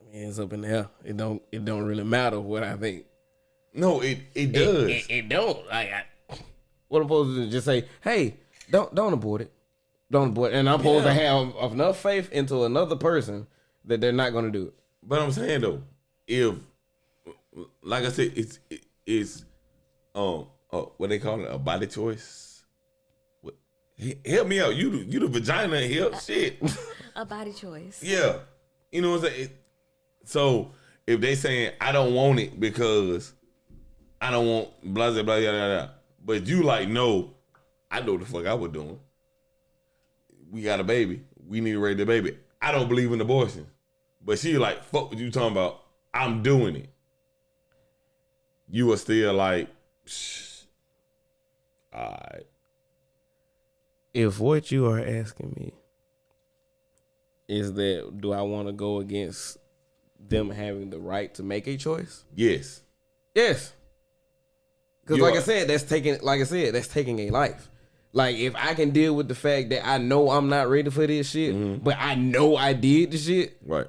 I mean, it's up in the air. It don't really matter what I think. No, it does. It don't. Like, what I'm supposed to do? Just say, hey, don't abort it. Don't abort it. And I'm supposed to have enough faith into another person that they're not going to do it. But I'm saying though, if, like I said, it's what they call it, a body choice. What, help me out. You the vagina help shit. A body choice. Yeah, you know what I'm saying. So if they saying I don't want it because I don't want blah blah blah blah, but you like no, I know the fuck I was doing. We got a baby. We need to raise the baby. I don't believe in abortion. But she like, fuck what you talking about. I'm doing it. You are still like, all right. If what you are asking me is that do I want to go against them having the right to make a choice? Yes. Yes. Because like I said, that's taking a life. Like, if I can deal with the fact that I know I'm not ready for this shit, but I know I did the shit, right?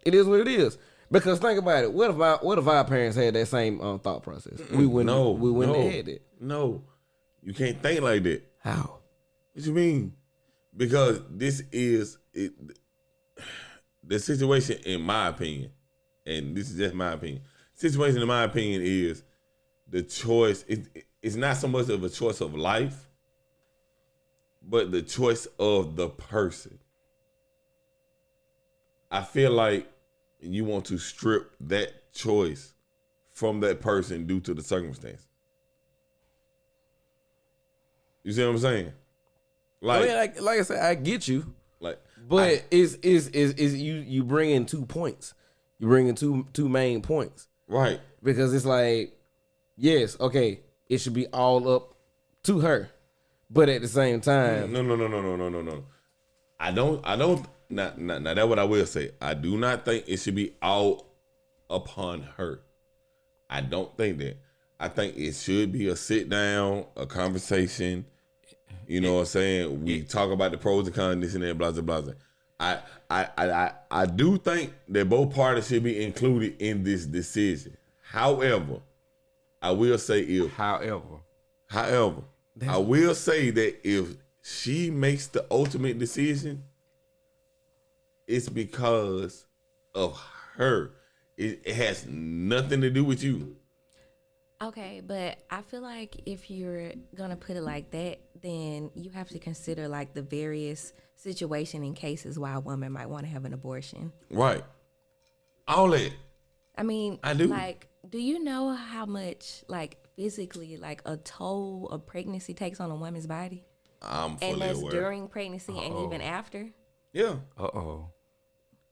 It is what it is. Because think about it. What if our parents had that same thought process? We wouldn't have had it. No, you can't think like that. How? What you mean? Because this is it. The situation, in my opinion, and this is just my opinion. Situation, in my opinion, is the choice. It's not so much of a choice of life, but the choice of the person. I feel like you want to strip that choice from that person due to the circumstance. You see what I'm saying? Like I said, I get you. Like, But is you bring in 2 points. You bring in two main points. right. Because it's like, yes, okay, it should be all up to her. But at the same time, No. I don't. Now that's what I will say. I do not think it should be all upon her. I don't think that. I think it should be a sit down, a conversation. You know what I'm saying? We talk about the pros and cons, this and that, blah blah blah. I do think that both parties should be included in this decision. However, I will say however, I will say that if she makes the ultimate decision, it's because of her. It has nothing to do with you. Okay, but I feel like if you're gonna put it like that, then you have to consider like the various situation and cases why a woman might want to have an abortion. Right. All that. I mean, I do. Like, do you know how much like physically like a toll of pregnancy takes on a woman's body? I'm fully And that's aware. during pregnancy and even after? Yeah. Uh-oh.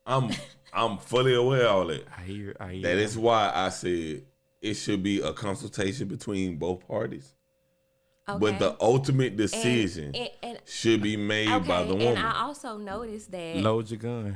I'm fully aware of all that. I hear. That is why I said it should be a consultation between both parties. Okay. But the ultimate decision should be made by the woman. And I also noticed that Load your gun.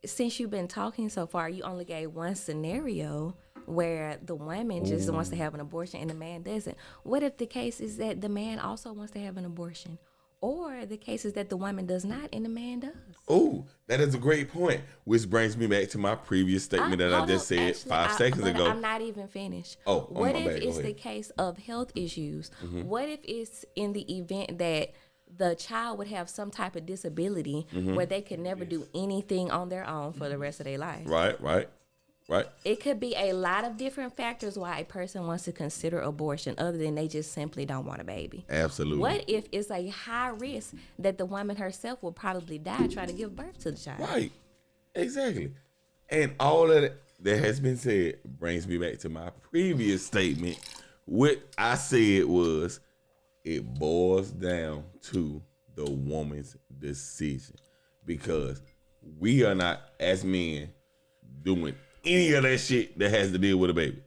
since you've been talking so far, you only gave one scenario where the woman just wants to have an abortion and the man doesn't. What if the case is that the man also wants to have an abortion? Or the case is that the woman does not and the man does? Oh, that is a great point. Which brings me back to my previous statement that I just said 5 seconds ago. I'm not even finished. Oh, what my if bad. Go it's ahead. the case of health issues? What if it's in the event that the child would have some type of disability where they could never do anything on their own for the rest of their life? Right. It could be a lot of different factors why a person wants to consider abortion other than they just simply don't want a baby. Absolutely. What if it's a high risk that the woman herself will probably die trying to give birth to the child? Right. Exactly. And all of that has been said brings me back to my previous statement. What I said was it boils down to the woman's decision. Because we are not, as men, doing any of that shit that has to deal with a baby.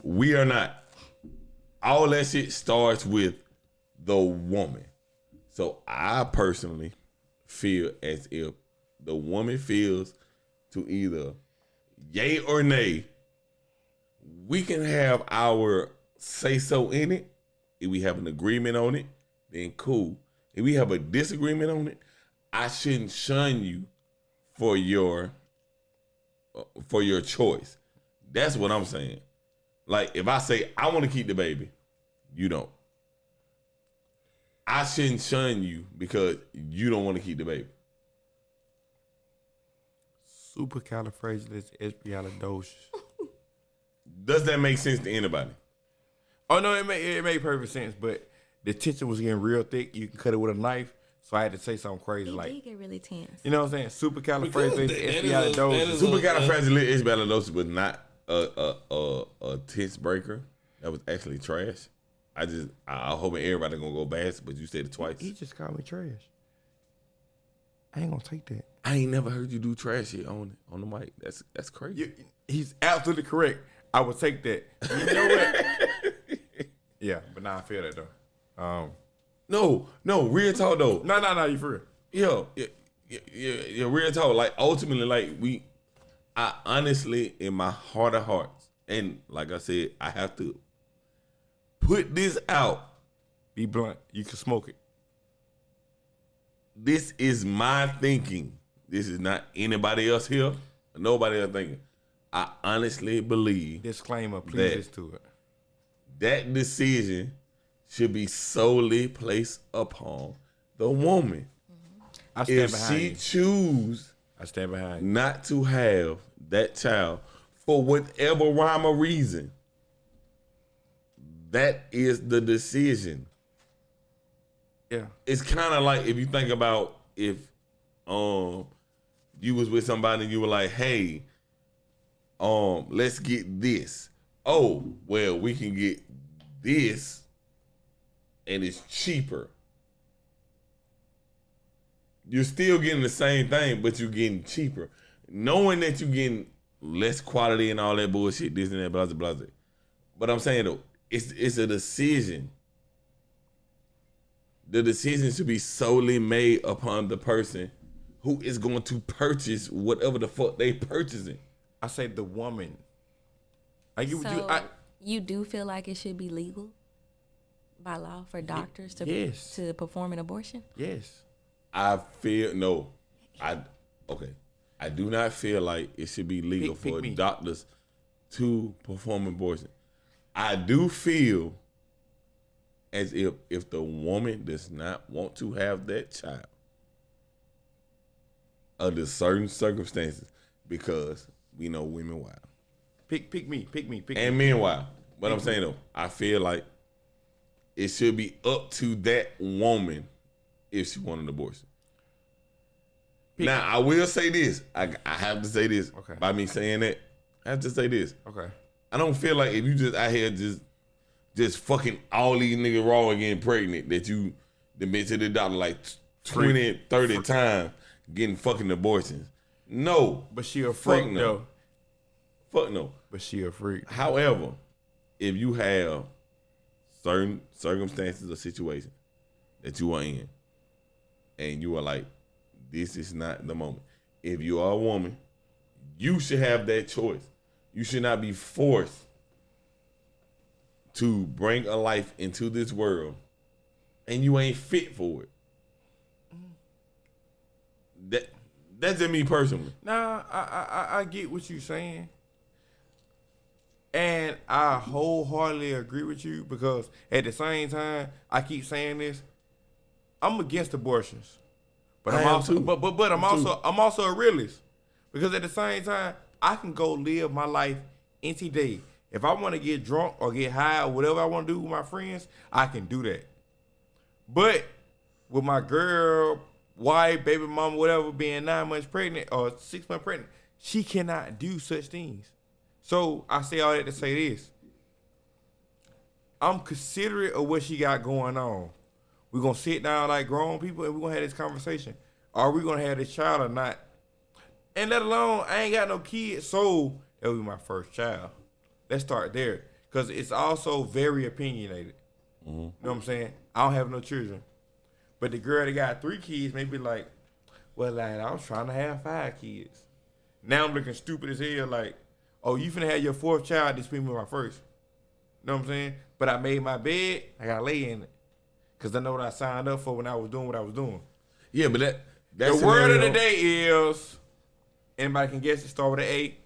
We are not. All that shit starts with the woman. So I personally feel as if the woman feels to either yay or nay, we can have our say so in it. If we have an agreement on it, then cool. If we have a disagreement on it, I shouldn't shun you for your choice. That's what I'm saying. Like, if I say I want to keep the baby, you don't. I shouldn't shun you because you don't want to keep the baby. Supercalifragilisticexpialidocious. Does that make sense to anybody? Oh no, it made perfect sense, but the tension was getting real thick. You can cut it with a knife, so I had to say something crazy It like, did get really tense. you know what I'm saying? Supercalifragilisticexpialidocious. Supercalifragilisticexpialidocious was not a tense breaker. That was actually trash. I hope everybody gonna go fast, but you said it twice. He just called me trash. I ain't gonna take that. I ain't never heard you do trash shit on the mic. That's crazy. He's absolutely correct. I would take that. You know what? Yeah, but now I feel that though. No, real talk though. No, you for real. Yeah, real talk. Like ultimately, like I honestly, in my heart of hearts, and like I said, I have to put this out. Be blunt. You can smoke it. This is my thinking. This is not anybody else here. Nobody else thinking. I honestly believe Disclaimer, please that- listen to it. that decision should be solely placed upon the woman. I stand If behind she you. choose I stand behind you. not to have that child for whatever rhyme or reason, that is the decision. Yeah. It's kind of like if you think about if you was with somebody and you were like, hey, let's get this. Oh, well, we can get this and it's cheaper. you're still getting the same thing, but you're getting cheaper. Knowing that you're getting less quality and all that bullshit, this and that, blah, blah, blah. But I'm saying, though, it's a decision. The decision should be solely made upon the person who is going to purchase whatever the fuck they purchasing. I say the woman. I get what So you do feel like it should be legal by law for doctors to perform an abortion? Yes. I do not feel like it should be legal for doctors to perform abortion. I do feel as if the woman does not want to have that child under certain circumstances, because we know women wild. Pick me. And men wild. But I'm saying, though, I feel like it should be up to that woman if she wants an abortion. Now, I will say this. I have to say this. Okay. By me saying that, I have to say this. Okay. I don't feel like if you just out here just fucking all these niggas raw and getting pregnant, that you done been to the doctor like 20, 30 times getting fucking abortions. No. But she a freak, Fuck no. though. Fuck no. But she a freak. However, if you have certain circumstances or situations that you are in, and you are like, this is not the moment. If you are a woman, you should have that choice. You should not be forced to bring a life into this world and you ain't fit for it. That's just me personally. Nah, I get what you're saying. And I wholeheartedly agree with you, because at the same time, I keep saying this, I'm against abortions. But I'm also a realist. Because at the same time, I can go live my life any day. If I want to get drunk or get high or whatever I want to do with my friends, I can do that. But with my girl, wife, baby mama, whatever, being 9 months pregnant or 6 months pregnant, she cannot do such things. So I say all that to say this. I'm considerate of what she got going on. We're going to sit down like grown people and we're going to have this conversation. Are we going to have this child or not? And let alone, I ain't got no kids, so it'll be my first child. Let's start there. Because it's also very opinionated. Mm-hmm. You know what I'm saying? I don't have no children. But the girl that got 3 kids may be like, well, like, I was trying to have 5 kids. Now I'm looking stupid as hell, like, oh, you finna have your 4th child, this be my first. You know what I'm saying? But I made my bed, I gotta lay in it. Because I know what I signed up for when I was doing what I was doing. Yeah, but that's the word of the day is, anybody can guess it, start with an A,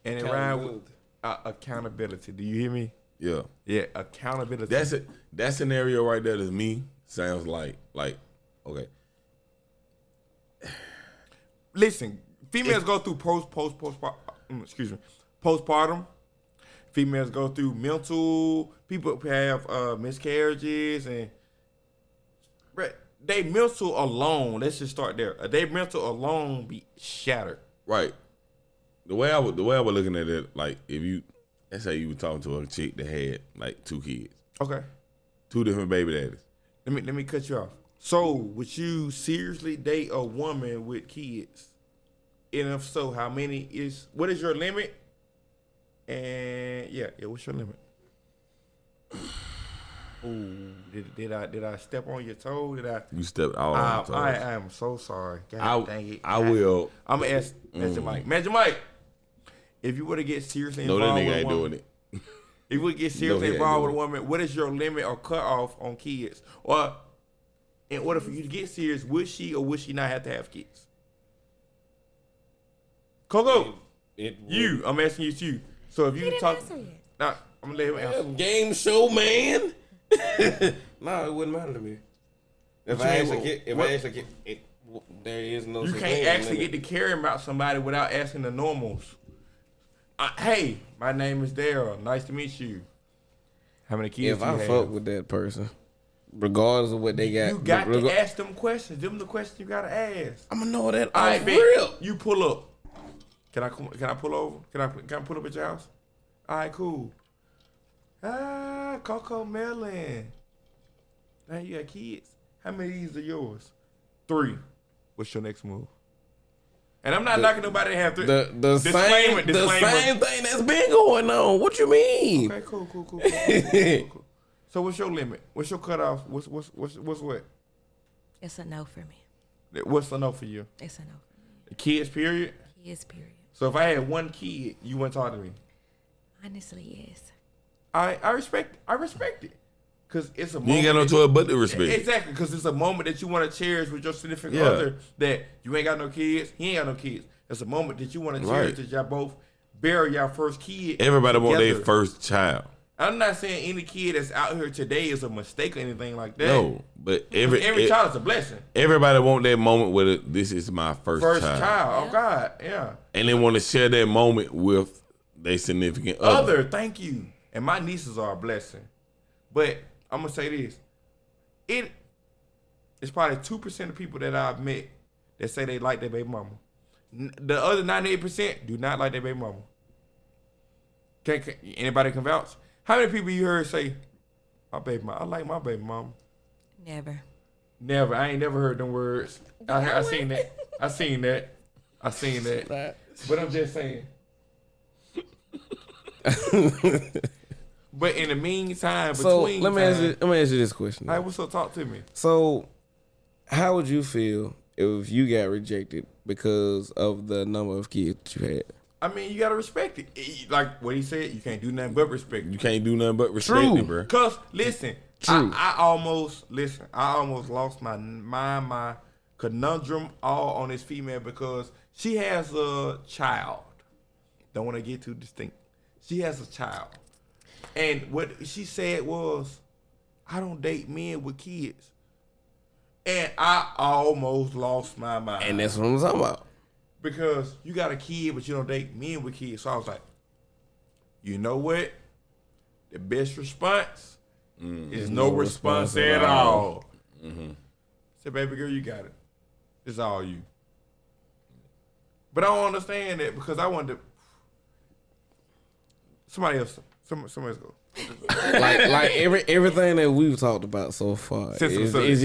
and it rhymes with accountability. Do you hear me? Yeah. Yeah, accountability. That's it. That scenario right there to me sounds like okay. Listen, females go through postpartum. Females go through mental. People have miscarriages, and they mental alone. Let's just start there. They mental alone be shattered. Right. The way I was looking at it, like, if you, let's say you were talking to a chick that had like 2 kids. Okay. 2 different baby daddies. Let me cut you off. So, would you seriously date a woman with kids? And if so, how many what is your limit? And yeah, what's your limit? Ooh, did I step on your toe? You stepped all on my toes. I am so sorry. God dang it. I will. I'm gonna ask Magic Mike. Magic Mike, if you were to get seriously involved that nigga with a ain't woman, doing it. If you would get seriously involved with a woman, what is your limit or cutoff on kids? Or in order for you to get serious, would she or would she not have to have kids? CoCo, I'm asking you too. So if you talk, now I'm gonna let him answer. Game show, man. No, it wouldn't matter to me. If I actually get, there is no. You can't actually get to caring about somebody without asking the normals. Hey, my name is Daryl. Nice to meet you. How many kids? If I fuck with that person, regardless of what they got, you got to ask them questions. Them the questions you gotta ask. I'm gonna know that. All right, real. You pull up. Can I pull over? Can I pull up at your house? All right, cool. CoCo Melon. Now you got kids. How many of these are yours? 3. what's your next move? And I'm not knocking nobody that have to. The same thing that's been going on. What you mean? Okay, cool. So what's your limit? What's your cutoff? What's what? It's a no for me. What's a no for you? It's a no for me. Kids, period? Kids, period. So if I had one kid, you wouldn't talk to me? Honestly, yes. I respect it. Because it's a moment. You ain't got no choice but to respect. Exactly, because it's a moment that you want to cherish with your significant other, that you ain't got no kids, he ain't got no kids. It's a moment that you want to cherish, that y'all both bury your first kid. Everybody want together. their first child. I'm not saying any kid that's out here today is a mistake or anything like that. No, but every child is a blessing. Everybody want that moment where this is my first child. Oh God, yeah. And they want to share that moment with their significant other. Thank you. And my nieces are a blessing. But I'm gonna say this. It's probably 2% of people that I've met that say they like their baby mama. The other 98% do not like their baby mama. Anybody can vouch? How many people you heard say, I like my baby mama? Never. I ain't never heard them words. I seen that. But I'm just saying. But in the meantime, let me ask you this question. All right, what's up? Talk to me. So, how would you feel if you got rejected because of the number of kids you had? I mean, you gotta respect it. Like what he said, you can't do nothing but respect it. You can't do nothing but respect it, bro. Cause listen, I almost lost my conundrum all on this female because she has a child. Don't want to get too distinct. She has a child. And what she said was, I don't date men with kids. And I almost lost my mind. And that's what I'm talking about. Because you got a kid, but you don't date men with kids. So I was like, you know what? The best response is no response at all. Mm-hmm. Said, baby girl, you got it. It's all you. But I don't understand that because I wanted to. Somebody else go. like everything that we've talked about so far is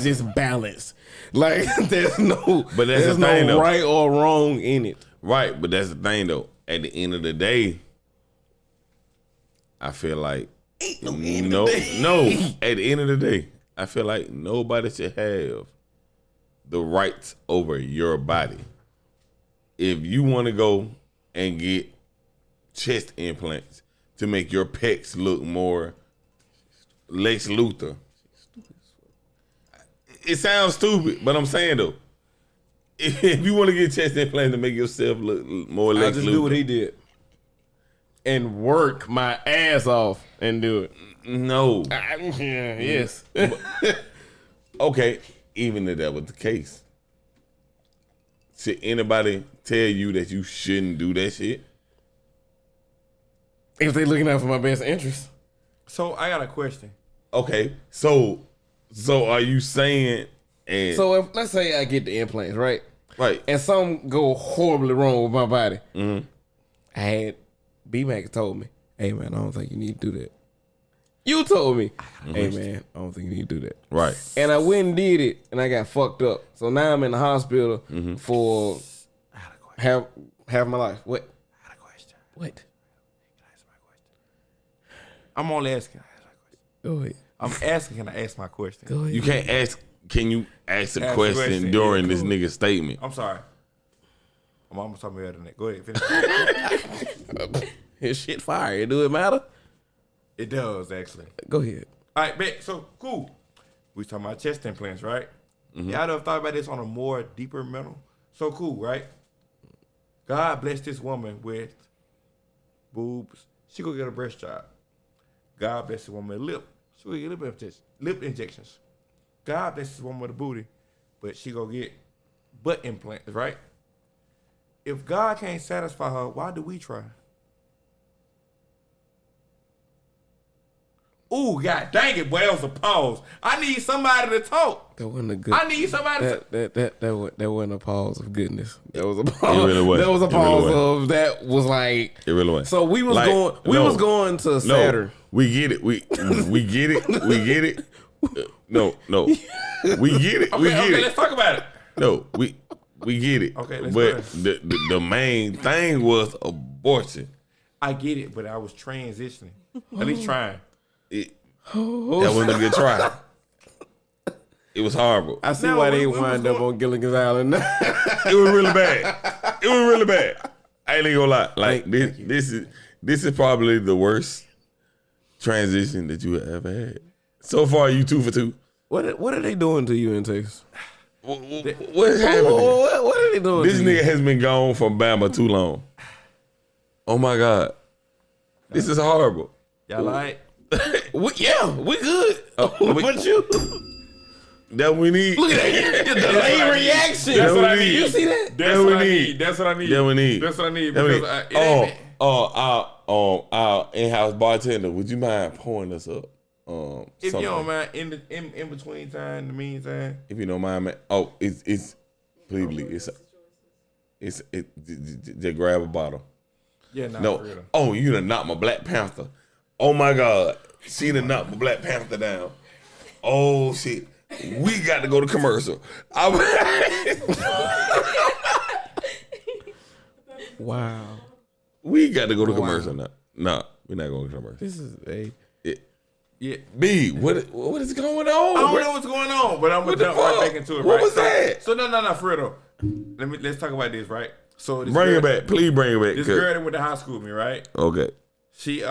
just balanced. Like there's no right or wrong in it. Right, but that's the thing though. At the end of the day, I feel like at the end of the day, I feel like nobody should have the rights over your body. If you want to go and get chest implants to make your pecs look more Lex Luthor. It sounds stupid, but I'm saying though, if you want to get chest implants to make yourself look more Lex Luthor, I just do what he did and work my ass off and do it. No. Yes. Okay, even if that was the case, should anybody tell you that you shouldn't do that shit? If they looking out for my best interest. So I got a question. Okay, so are you saying? So if let's say I get the implants, right? Right. And something go horribly wrong with my body. Mm-hmm. I had B-Mac told me, hey man, I don't think you need to do that. You told me, hey man, I don't think you need to do that. Right. And I went and did it, and I got fucked up. So now I'm in the hospital for half my life. What? I got a question. What? I'm only asking. Go ahead. I'm asking. Can I ask my question? Go ahead. You can't ask. Can you ask a question during this nigga's statement? I'm sorry. My mama told me better than that. Go ahead. Finish. His shit fire. Do it matter? It does actually. Go ahead. All right, bet. So cool. We talking about chest implants, right? Y'all ever thought about this on a more deeper mental? So cool, right? God bless this woman with boobs. She go get a breast job. God bless this woman with lip. She go get lip injections. God bless this woman with a booty, but she go get butt implants, right? If God can't satisfy her, why do we try? Ooh, God dang it, boy, that was a pause. I need somebody to talk. That wasn't a good. I need somebody that wasn't a pause of goodness. That was a pause. It really was. That was a pause really of that was like. It really was. So we was like, going. We was going to Saturn. We get it. We get it. We get it. No. We get it. Okay, we get it. let's talk about it. No, we get it. Okay, let's but go. the main thing was abortion. I get it, but I was transitioning. At least trying. That wasn't a good try. It was horrible. I see No, why they we was wind up going- on Gilligan's Island. It was really bad. It was really bad. I ain't gonna lie. Like this is probably the worst transition that you have ever had. So far, you 2 for 2. What are they doing to you in Texas? What's happening? What are they doing This to nigga you? has been gone from Bama too long. Oh my God. This is horrible. Y'all like? We good. What you? That we need. Look at that. The delayed reaction. That's what I need. need. You see that? That's That what we I need. need. That's what I need. That we need. That's what I need. That we Because need. it ain't Our in-house bartender, would you mind pouring us up? if something? you don't mind, in between time, in the meantime. If you don't mind, man. Oh, it's please, it's just grab a bottle. Yeah, nah, No. for real. Oh, you done knocked my Black Panther. Oh my God. She done knocked my Black Panther down. Oh shit. We got to go to commercial. Wow. We got to go to commercial now. Nah, we're not going to commercial. This is a. Yeah. B, what is going on? I don't know what's going on, but I'm gonna What the jump right fuck? back into it. What right? was So- that? So no, for real though. Let's talk about this, right? So this Bring girl, it back. Please bring it back. This 'cause- girl that went to high school with me, right? Okay. She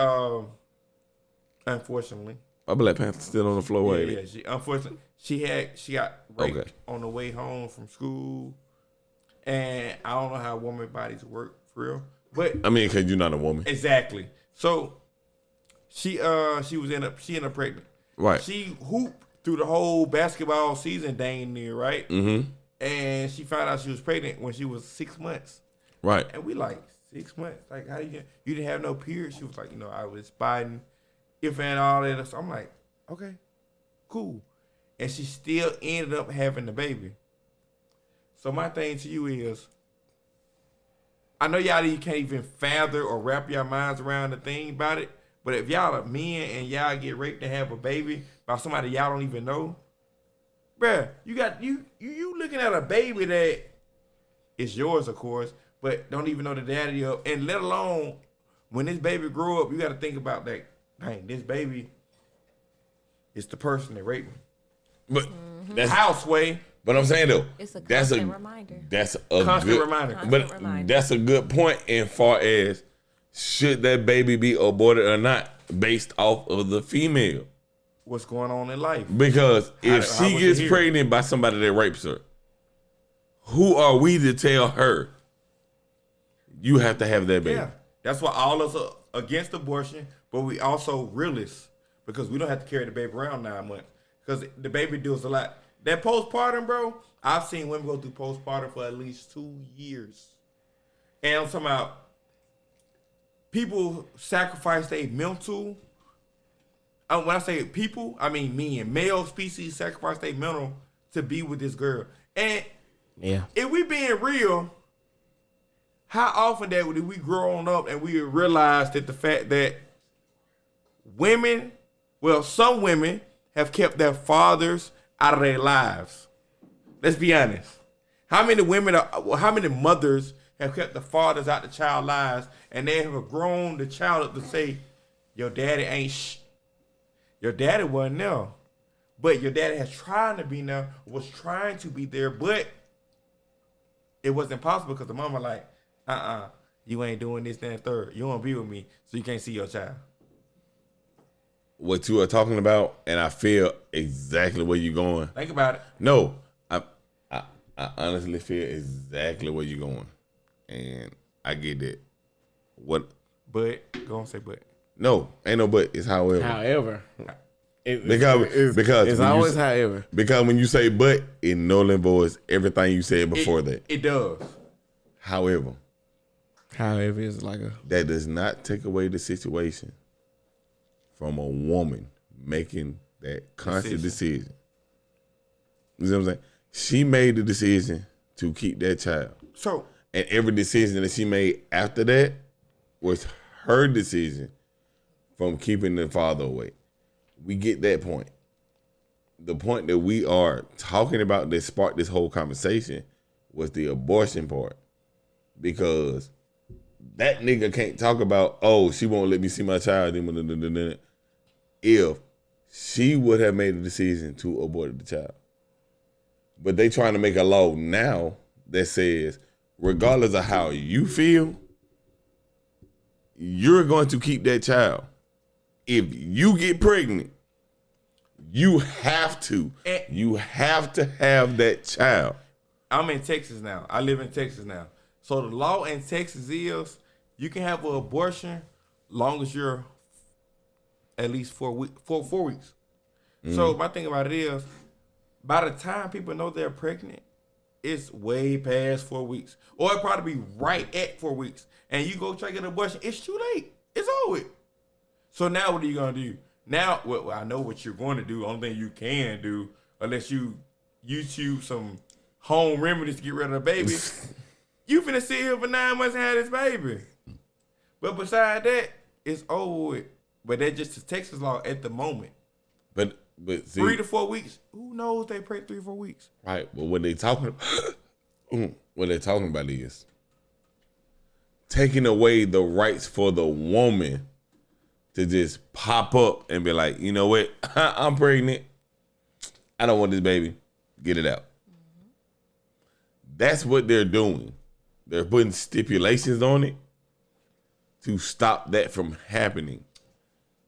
unfortunately, My Black Panther still on the floor. yeah, ain't yeah, it? she unfortunately she got raped Okay. on the way home from school, and I don't know how woman bodies work for real, but I mean, because you're not a woman. exactly. So she ended up pregnant. Right. She hooped through the whole basketball season dang near, right? Mm-hmm. And she found out she was pregnant when she was 6 months. Right. And we like 6 months. Like, how you didn't have no period? She was like, I was Biden, if and all that. So I'm like, okay, cool. And she still ended up having the baby. So my thing to you is, I know y'all can't even fathom or wrap your minds around the thing about it. But if y'all are men and y'all get raped and have a baby by somebody y'all don't even know, bruh, you looking at a baby that is yours, of course, but don't even know the daddy of, and let alone when this baby grow up, you got to think about that. Dang, this baby is the person that raped me. But that's Houseway. But I'm saying though, It's a that's constant reminder. That's a Constant good reminder. But Constant reminder. that's a good point in far as should that baby be aborted or not, based off of the female. What's going on in life? Because if How she was gets it here? pregnant by somebody that rapes her, who are we to tell her you have to have that baby? Yeah, that's why all of us are against abortion, but we also realists because we don't have to carry the baby around 9 months because the baby deals a lot. That postpartum, bro, I've seen women go through postpartum for at least 2 years. And I'm talking about people sacrifice their mental. When I say people, I mean men. Male species sacrifice their mental to be with this girl. And Yeah. if we being real, how often that did we grow on up and we realize that the fact that women, well, some women have kept their fathers out of their lives. Let's be honest. How many mothers have kept the fathers out of the child's lives and they have grown the child up to say, your daddy ain't Your daddy wasn't there. But your daddy has tried to be there, was trying to be there, but it wasn't possible because the mama like, you ain't doing this, that, and third. You won't be with me, so you can't see your child. What you are talking about, and I feel exactly where you're going. Think about it. No, I honestly feel exactly where you're going, and I get that. What? But, go on, say but. No, ain't no but. It's however. However, Because it's when always you, however. because when you say but, it null and voids everything you said before that. It does. However, However, it's like a that does not take away the situation from a woman making that conscious decision. You know what I'm saying? She made the decision to keep that child. So, And every decision that she made after that was her decision from keeping the father away. We get that point. the point that we are talking about that sparked this whole conversation was the abortion part. Because that nigga can't talk about, oh, she won't let me see my child if she would have made a decision to abort the child. But they trying to make a law now that says, regardless of how you feel, you're going to keep that child. If you get pregnant, you have to have that child. I'm in Texas now. I live in Texas now. So the law in Texas is you can have an abortion long as you're at least 4 weeks. So my thing about it is, by the time people know they're pregnant, it's way past 4 weeks. Or it probably be right at 4 weeks. And you go try to get an abortion, it's too late. It's over with. So now what are you going to do? Now, well, I know what you're going to do. Only thing you can do, unless you YouTube some home remedies to get rid of the baby, you finna sit here for 9 months and have this baby. But beside that, it's over with. But that's just the Texas law at the moment. But see, 3 to 4 weeks. Who knows they pray 3 or 4 weeks? right? But what they're talking about is taking away the rights for the woman to just pop up and be like, you know what? I'm pregnant. I don't want this baby. Get it out. That's what they're doing. They're putting stipulations on it to stop that from happening.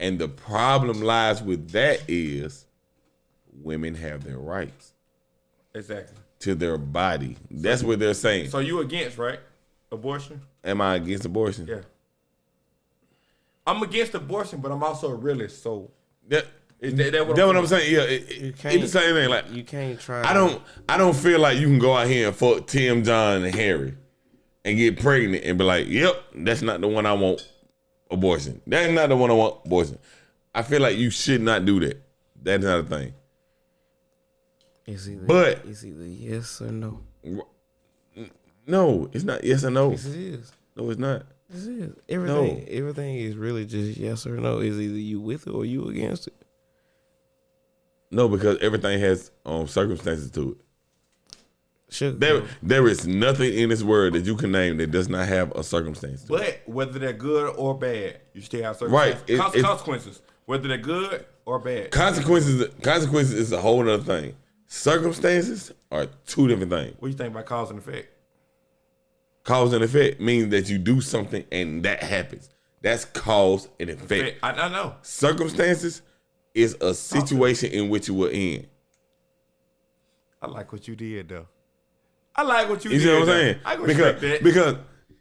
And the problem lies with that is women have their rights. Exactly. To their body. That's what they're saying. So you against, right? Abortion? Am I against abortion? Yeah. I'm against abortion, but I'm also a realist. So That's that what I'm saying. Yeah, it's the same thing. Like, You can't try. I don't feel like you can go out here and fuck Tim, John, and Harry and get pregnant and be like, yep, that's not the one I want abortion. That's not the one I want abortion. I feel like you should not do that. That's not a thing. It's But- either yes or no. No, it's not yes or no. Yes, it is. No, it's not. This is everything is really just yes or no. Is either you with it or you against it. No, because everything has circumstances to it. Sugar. There is nothing in this world that you can name that does not have a circumstance to it. But whether they're good or bad, you still have Right. circumstances. Consequences. Whether they're good or bad. Consequences is a whole other thing. Circumstances are two different things. What do you think about cause and effect? Cause and effect means that you do something and that happens. That's cause and effect. I know. Circumstances is a situation in which you were in. I like what you did, though. I like what you You did. see what I'm though. saying? I can respect that. Because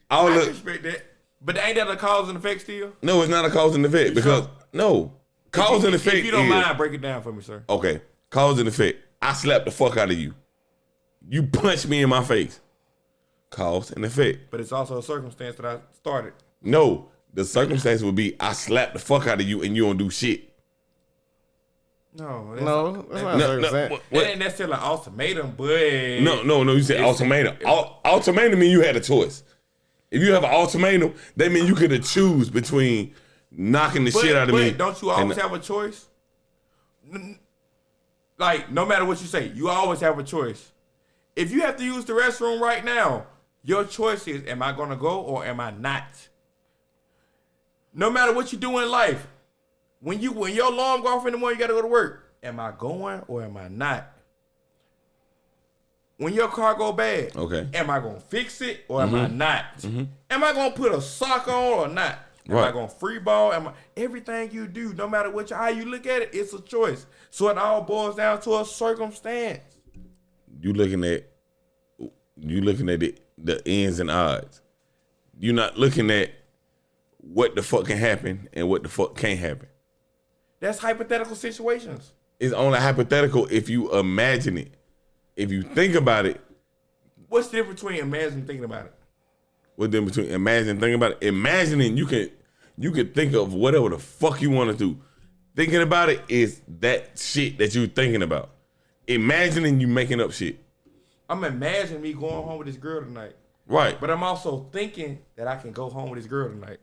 all I the can respect that. But ain't that a cause and effect still? no, it's not a cause and effect because sure? no cause and effect. If you don't is, mind, break it down for me, sir. okay, cause and effect. I slapped the fuck out of you. You punched me in my face. Cause and effect. But it's also a circumstance that I started. No, the circumstance would be I slapped the fuck out of you and you don't do shit. No, That's not a circumstance. That ain't necessarily an ultimatum, but No. You said ultimatum. Ultimatum mean you had a choice. If you have an ultimatum, that means you could have choose between knocking the shit out of me. Don't you always have a choice? Like, no matter what you say, you always have a choice. If you have to use the restroom right now, your choice is, am I going to go or am I not? No matter what you do in life, when your alarm go off in the morning, you got to go to work. Am I going or am I not? When your car go bad, Okay. am I going to fix it or am I not? Am I going to put a sock on or not? Am I Right. going to free ball? Everything you do, no matter how you look at it, it's a choice. So it all boils down to a circumstance. You looking at it, the ends and odds. You're not looking at what the fuck can happen and what the fuck can't happen. That's hypothetical situations. It's only hypothetical if you imagine it. If you think about it, What's the difference between imagining and thinking about it? what's the difference between imagine and thinking about it? Imagining you can think of whatever the fuck you want to do. Thinking about it is that shit that you're thinking about. Imagining you making up shit. I'm imagining me going home with this girl tonight. Right. But I'm also thinking that I can go home with this girl tonight.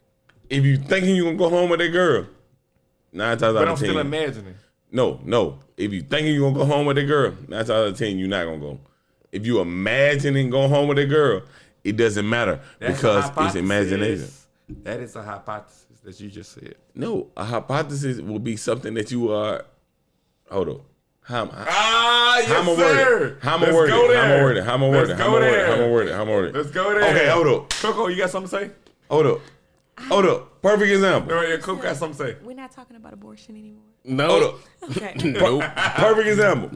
If you thinking you gonna go home with that girl, 9 times out But I'm of 10. still imagining. No. If you thinking you gonna go home with a girl, 9 times out of 10 you're not gonna go. If you imagining going home with a girl, it doesn't matter because it's imagination. That is a hypothesis that you just said. No, a hypothesis will be something that you are. Hold up. How am sir. How am I word it? Let's go there. Okay, hold up. CoCo, you got something to say? Hold up. Perfect example. No, yeah, CoCo got something to say. We're not talking about abortion anymore. No. Hold up. Okay. Perfect example.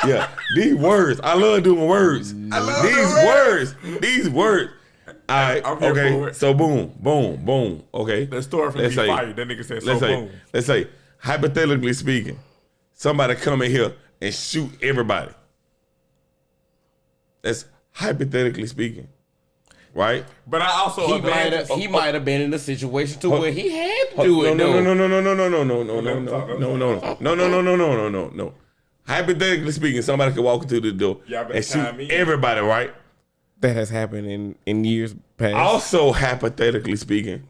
Yeah. These words. I love doing words. These words. All right. I'm here for Okay. it. So boom. Okay. The story from the fire. That nigga said boom. Let's say, hypothetically speaking, somebody come in here and shoot everybody. That's hypothetically speaking, right? But I also He might have been in a situation to where he had to do it. No. Hypothetically speaking, somebody could walk into the door and shoot everybody, right? That has happened in years past. Also, hypothetically speaking,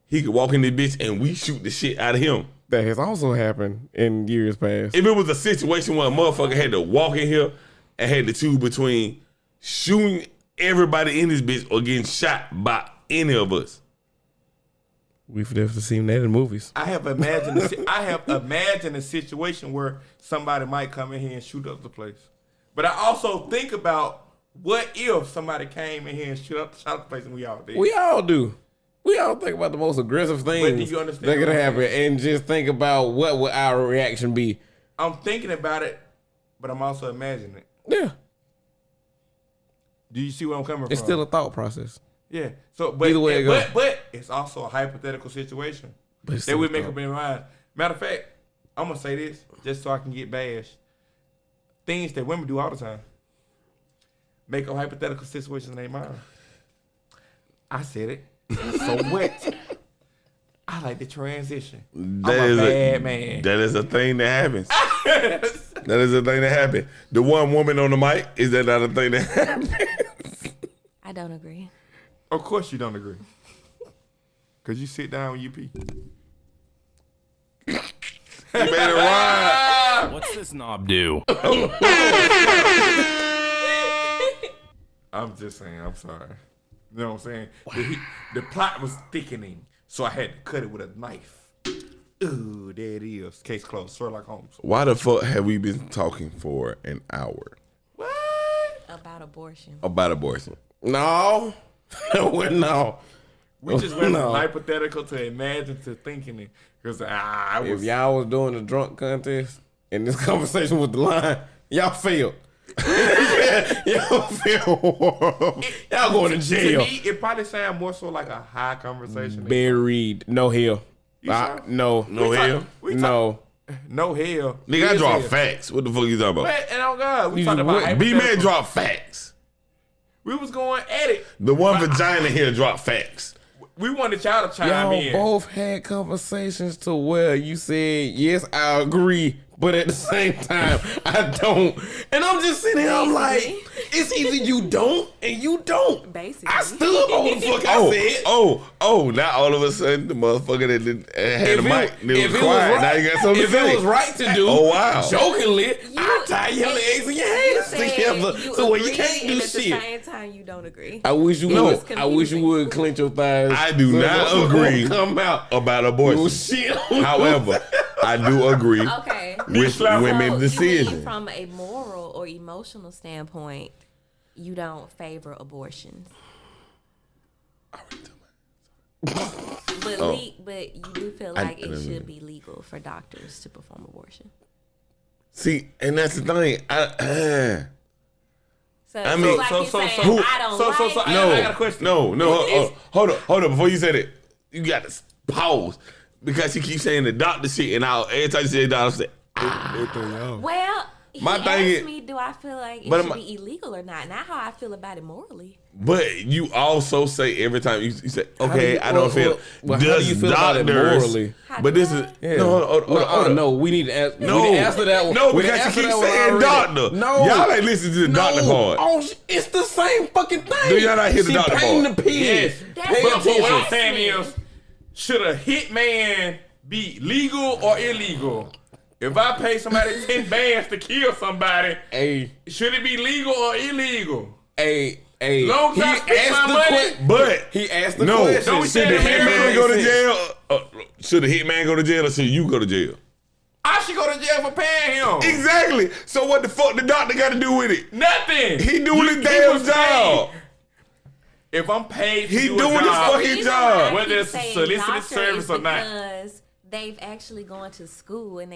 he could walk in this bitch and we shoot the shit out of him. That has also happened in years past. If it was a situation where a motherfucker had to walk in here and had to choose between shooting everybody in this bitch or getting shot by any of us. We've never seen that in movies. I have imagined a situation where somebody might come in here and shoot up the place. But I also think about what if somebody came in here and shot the place and we all did. We all do. We all think about the most aggressive things But do you understand that could what I'm happen and just think about what would our reaction be. I'm thinking about it, but I'm also imagining it. Yeah. Do you see where I'm coming It's from? still a thought process. Yeah. So, but Either way it goes. but it's also a hypothetical situation But it's that still we a make thought. up in our mind. Matter of fact, I'm gonna say this just so I can get bashed. Things that women do all the time. Make up hypothetical situations in their mind. I said it. So what? I like the transition. I'm a bad man. That is a thing that happens. That is a thing that happens. The one woman on the mic, is that not a thing that happens? I don't agree. Of course you don't agree. Cause you sit down when you pee. You made it rhyme. What's this knob do? I'm just saying, I'm sorry. You know what I'm saying? The plot was thickening, so I had to cut it with a knife. Ooh, there it is. Case closed. Sherlock Holmes. Why the fuck have we been talking for an hour What? About abortion. about abortion? No. No. We just went No. from hypothetical to imagine to thinking it. Because I If was. y'all was doing the drunk contest and this conversation with the line, y'all failed. Y'all failed. Y'all going to To jail. me, it probably sounds more so like a high conversation. Buried. No hell. You sure? No. No hell. No. No hell. Nigga, I Yes, drop hell. facts. What the fuck you talking about? But, and oh God, we You talked about what? B-Man hypothetical. drop facts. We was going at it. The one vagina here drop facts. We wanted y'all to chime Y'all in. both had conversations to where you said, yes, I agree, but at the same time, I don't. And I'm just sitting here, I'm like, it's either you don't and you don't. Basically. I stood on the fuck I said. Now all of a sudden the motherfucker that had the mic, if was it quiet. was Now right, you got something if to say. it was right to do, Oh, wow. jokingly, I tie your legs and your hands said together you so where you agree, can't do and at shit. the same time, you don't agree. I wish you No. would. It's I wish you confusing. would clench your thighs. I do so not it won't agree come out. about abortion. Little shit. However, I do agree Okay. with women's You decision. mean from a moral or emotional standpoint, you don't favor abortions. But but you do feel like it should be legal for doctors to perform abortion. See, and that's the thing. So I mean- like so- you're so- saying, so- I don't so- like so- it. No, I got a question. No. Hold up. Before you say that, you got to pause because she keeps saying the doctor shit, and every time you say the doctor shit, Well, he My thing asked is- me, do I feel like it But should am I- be illegal or not? Not how I feel about it morally. but you also say every time you say, okay, you- I don't feel. well, how do you feel about it morally? How But do this I? is Yeah. no. Hold up. No, we need to ask. No, we need to answer that one. No, We need to because answer she keeps that one saying already. doctor. No, Y'all ain't listen to the doctor part. Oh, it's the same fucking thing. Do y'all not hear the She doctor painting part? the pig. Yes. That's Pay what But what I'm attention. saying is, should a hitman be legal or illegal? If I pay somebody 10 bands to kill somebody, Hey, should it be legal or illegal? Hey, Long as I spend my money, but he asked the no, question. Don't we should say the the hitman man go to makes jail? Should the hitman go to jail or should you go to jail? I should go to jail for paying him. Exactly. So what the fuck the doctor got to do with it? Nothing. He doing his damn was job. paid. If I'm paid to He do doing a his job, fucking Reason job. why I Whether keep it's saying solicited doctor service is or not. because they've actually gone to school and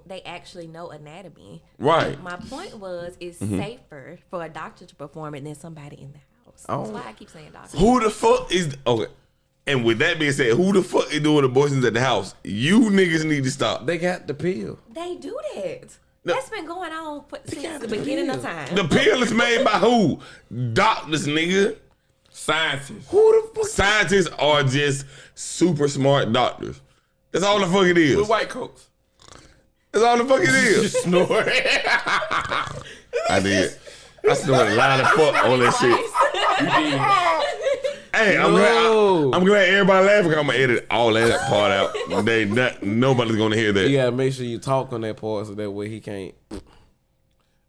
they actually know anatomy. Right. My point was, it's safer for a doctor to perform it than somebody in the house. That's why I keep saying doctor. Who the fuck is okay? And with that being said, who the fuck is doing abortions at the house? You niggas need to stop. They got the pill. They do that. No. That's been going on since got the the beginning pill. of time. The pill is made by who? Doctors, nigga. scientists. Who the fuck? Scientists are just super smart doctors. That's all the fuck it is. With white coats. That's all the fuck it is. Snort. I did. I snorted loud as fuck on that shit. You did. Hey, No. I'm glad everybody laughing. I'm gonna edit all that part out. Nobody's gonna hear that. You gotta make sure you talk on that part so that way he can't.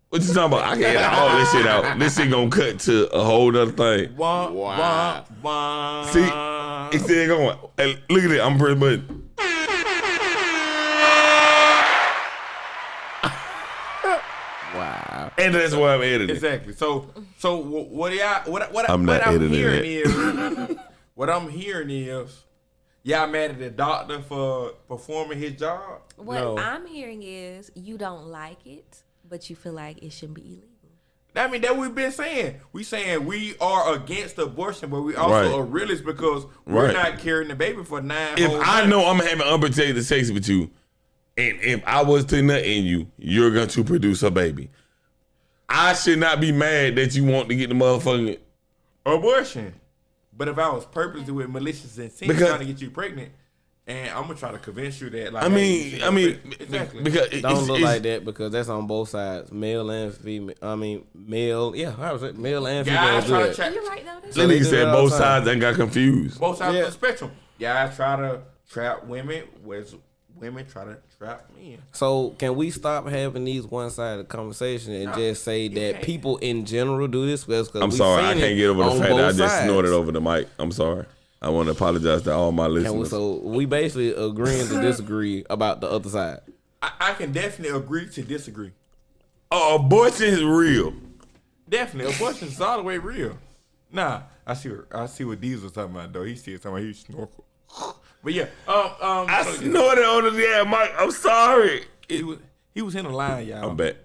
What you talking about? I can edit all this shit out. This shit gonna cut to a whole other thing. Wah, Wow. wah, wah. See, it's still going. Hey, look at it. I'm pressing button. Wow. And that's why I'm editing. Exactly. So what I'm not I'm editing hearing it. is what I'm hearing is y'all mad at the doctor for performing his job. What No. I'm hearing is you don't like it, but you feel like it shouldn't be illegal. I mean, that we've been saying. We saying we are against abortion, but we also Right. are realists because we're Right. not carrying the baby for 9 If whole I months. know I'm having unprotected sex with you, and if I was to nut in you, you're going to produce a baby. I should not be mad that you want to get the motherfucking. abortion. But if I was purposely with malicious intent Because- trying to get you pregnant, and I'm gonna try to convince you that, like, I hey, you should mean, get pregnant. exactly. because Don't look like that because that's on both sides, male and female. I mean, male. Yeah, how was it? Male and female. Guys do try to that. trap You're right though. That's That they nigga do said that all both the time. sides and got confused. both sides Yeah. of the spectrum. Guys try to trap women, whereas women try to trap men. So can we stop having these one-sided conversations and No, just say you that can't. people in general do this? I'm sorry, I can't get over the fact that I just snorted over the mic. I'm sorry. I want to apologize to all my listeners. So we basically agreeing to disagree about the other side. I can definitely agree to disagree. Abortion is real. Definitely, abortion is all the way real. Nah, I see what Diesel's talking about though. He still talking about he snorkel. But yeah, I so snorted on the damn mic. I'm sorry. he was in the line, y'all. I'm back.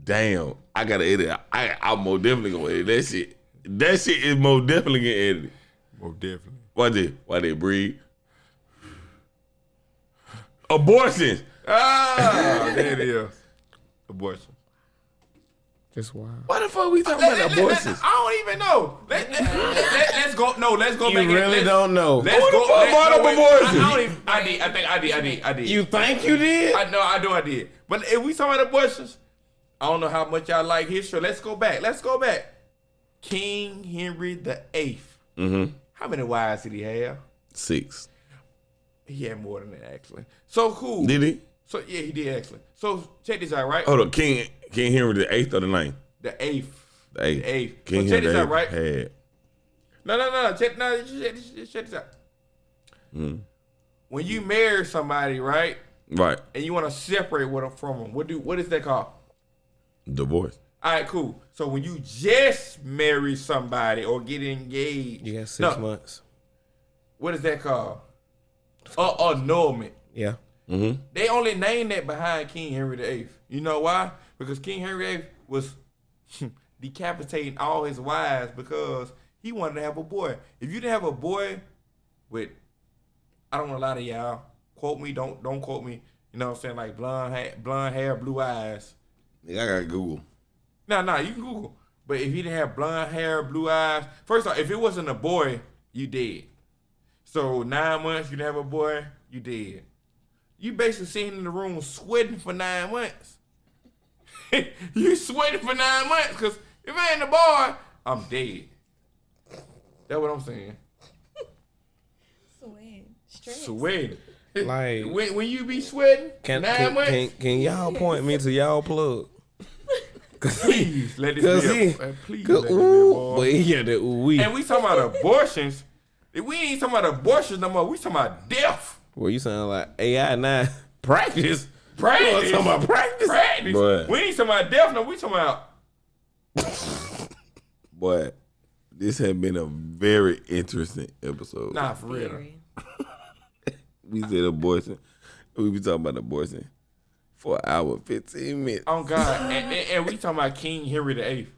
Damn, I gotta edit. I'm most definitely gonna edit that shit. That shit is most definitely getting edited. Most definitely. Why they breathe? Abortions. Ah, there it is. Abortion. Just wild. Why the fuck we talking about abortions? I don't even know. Let's go. No, let's go You back. really let's, don't know. Let's Who the go. fuck brought up wait, abortion? I don't even. I did. I think I did. You think you did? I know. I did. But if we talking about abortions, I don't know how much y'all like history. Let's go back. King Henry VIII. Mm-hmm. How many wives did he have? 6. He had more than that actually. So cool. Did he? So yeah, he did actually. So check this out, right? Hold on, King Henry the 8th or the 9th? The eighth. The 8th. The eighth. King So check Henry this out, the right? 8th had. No. Check this out. Mm. When you marry somebody, right, Right. and you want to separate from them, what is that called? Divorce. All right, cool. So when you just marry somebody or get engaged, You got 6 months. What is that called? Annulment. Yeah. Mm-hmm. They only named that behind King Henry VIII. You know why? Because King Henry VIII was decapitating all his wives because he wanted to have a boy. If you didn't have a boy with, I don't want to lie to y'all, quote me, don't quote me. You know what I'm saying? Like blonde hair, blue eyes. Yeah, I gotta Google. No, you can Google. But if he didn't have blonde hair, blue eyes, first off, if it wasn't a boy, you dead. So 9 months, you didn't have a boy, you dead. You basically sitting in the room sweating for 9 months. You sweating for 9 months because if I ain't a boy, I'm dead. That's what I'm saying. Sweating. Stress. Sweating. Like, when you be sweating, can 9 months. can y'all point me to y'all plug? Please let this Cause be. he, Please cause, let this be a ooh, boy. but he got that ooh wee. And we talking about abortions. We ain't talking about abortions no more. We talking about death. Well, you sound like AI now. Practice. Practice. You talking about practice? Practice. Boy. We ain't talking about death. No, we talking about. Boy, this has been a very interesting episode. Nah, for real. Very. We said abortion. We be talking about abortion for an hour, 15 minutes. Oh God, and we talking about King Henry VIII,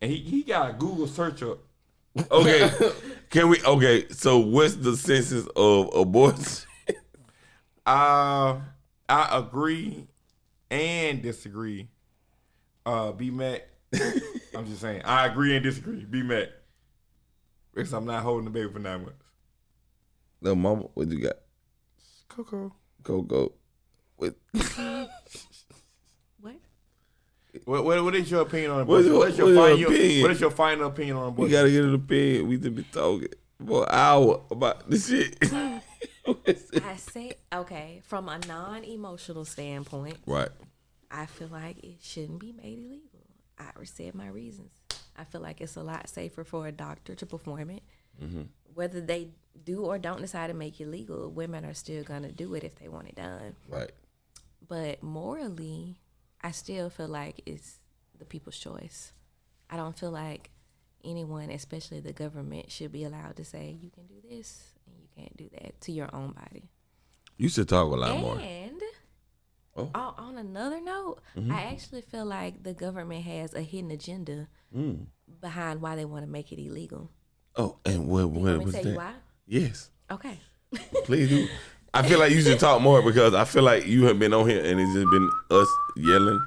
and he got a Google search up. Okay, okay, so what's the census of abortion? I agree and disagree. B Mac. I'm just saying, I agree and disagree. B Mac. Because I'm not holding the baby for 9 months. No, mama, what you got? CoCo. CoCo. What? What is your opinion on What's abortion? your opinion? What is your final opinion on We abortion? gotta get an opinion. We just be talking for an hour about this shit. I say, okay, from a non-emotional standpoint, Right. I feel like it shouldn't be made illegal. I said my reasons. I feel like it's a lot safer for a doctor to perform it. Mm-hmm. Whether they do or don't decide to make it legal, women are still going to do it if they want it done. Right. But morally, I still feel like it's the people's choice. I don't feel like anyone, especially the government, should be allowed to say, you can do this and you can't do that to your own body. You should talk a lot more. And Oh. on another note, I actually feel like the government has a hidden agenda behind why they want to make it illegal. Oh, and what Want me was to tell you that? why? Yes. Okay. Please do. I feel like you should talk more because I feel like you have been on here and it's just been us yelling.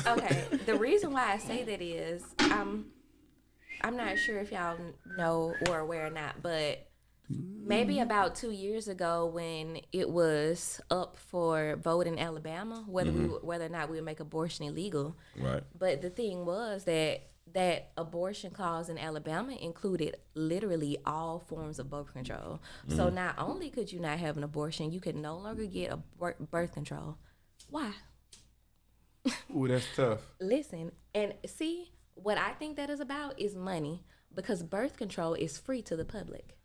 Okay. The reason why I say that is I'm not sure if y'all know or aware or not, but maybe about 2 years ago when it was up for vote in Alabama, whether or not we would make abortion illegal. Right. But the thing was that abortion clause in Alabama included literally all forms of birth control. So not only could you not have an abortion, you could no longer get a birth control. Why? Ooh, that's tough. Listen, and see, what I think that is about is money, because birth control is free to the public.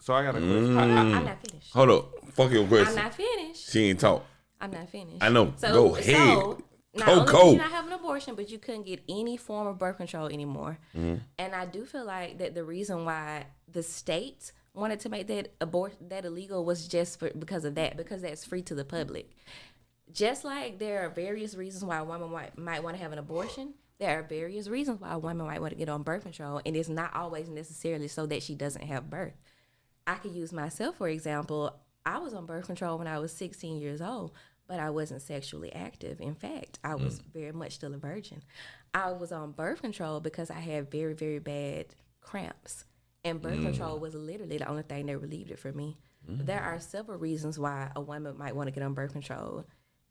So I got a question. I'm not finished. Hold up. Fuck your I'm question. not finished. She ain't talk. I'm not finished. I know. Go ahead. So, not only CoCo. did you not have an abortion, but you couldn't get any form of birth control anymore. And I do feel like that the reason why the states wanted to make that illegal was just because of that, because that's free to the public. Just like there are various reasons why a woman might want to have an abortion, there are various reasons why a woman might want to get on birth control, and it's not always necessarily so that she doesn't have birth. I could use myself, for example. I was on birth control when I was 16 years old, but I wasn't sexually active. In fact, I was very much still a virgin. I was on birth control because I had very, very bad cramps, and birth control was literally the only thing that relieved it for me. There are several reasons why a woman might want to get on birth control.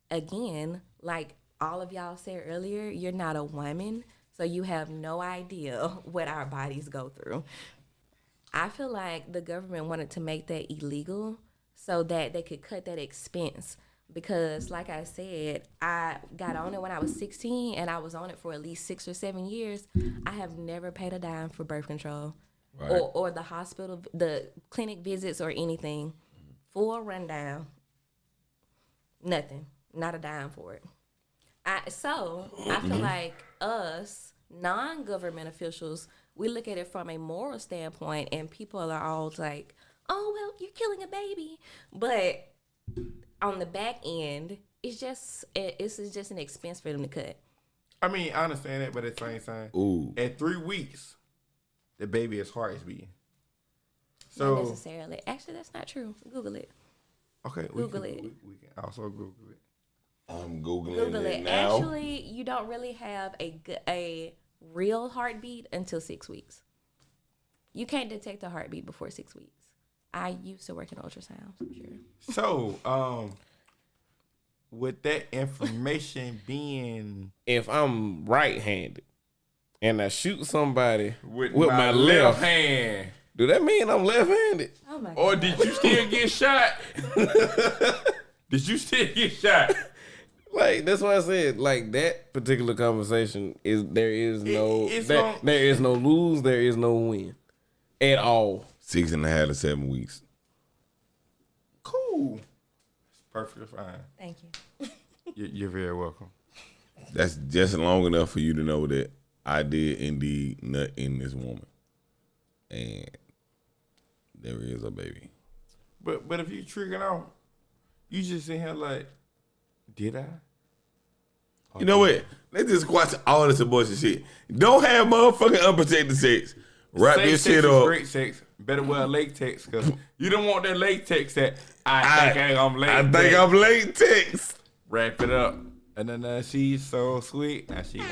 Again, like all of y'all said earlier, you're not a woman, so you have no idea what our bodies go through. I feel like the government wanted to make that illegal so that they could cut that expense. Because, like I said, I got on it when I was 16, and I was on it for at least 6 or 7 years. I have never paid a dime for birth control, Right. or the hospital, the clinic visits, or anything. Full rundown. Nothing. Not a dime for it. I feel like us non-government officials, we look at it from a moral standpoint, and people are all like, "Oh well, you're killing a baby," but on the back end, it's just an expense for them to cut. I mean, I understand that, but at the same time, Ooh. at 3 weeks, the baby's heart is beating. Not So necessarily. Actually, that's not true. Google it. okay, Google it. We can also Google it. I'm Googling Google it it. now. Actually, you don't really have a real heartbeat until 6 weeks. You can't detect a heartbeat before 6 weeks. I used to work in ultrasounds, I'm sure. So, with that information being If I'm right-handed and I shoot somebody with with my left, hand, Do that mean I'm left-handed? Oh my Or god. did you still get shot? Did you still get shot? Like that's why I said like that particular conversation is there is no it's there, gon- there is no lose, there is no win at all. 6.5 to 7 weeks. Cool. It's perfectly fine. Thank you. You're very welcome. That's just long enough for you to know that I did indeed nut in this woman. And there is a baby. But if you triggering out, you just in here like, did I? You know what? Let's just watch all this abortion shit. Don't have motherfucking unprotected sex. Wrap your Safe shit sex is up. great sex. Better wear latex because you don't want that latex that I think I'm latex. I think I'm latex. Wrap it up. And then she's so sweet. Now she want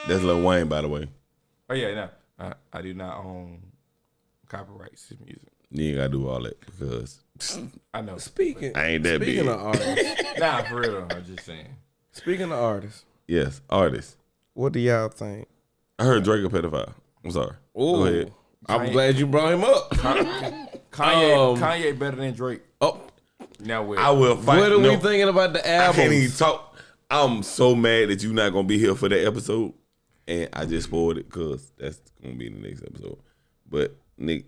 That's Lil Wayne, by the way. Oh yeah, no. I do not own copyrights to music. You ain't gotta do all that because I know. Speaking I ain't that speaking big. of artists, Nah, for real. I'm just saying. speaking of artists, Yes, artist. what do y'all think? I heard Drake a pedophile. I'm sorry. Go ahead. I'm glad you brought him up. Kanye better than Drake. Oh, Now what? I will fight. what are no, we thinking about the I can't even albums? talk. I'm so mad that you're not gonna be here for that episode, and I just spoiled it because that's gonna be in the next episode. But Nick,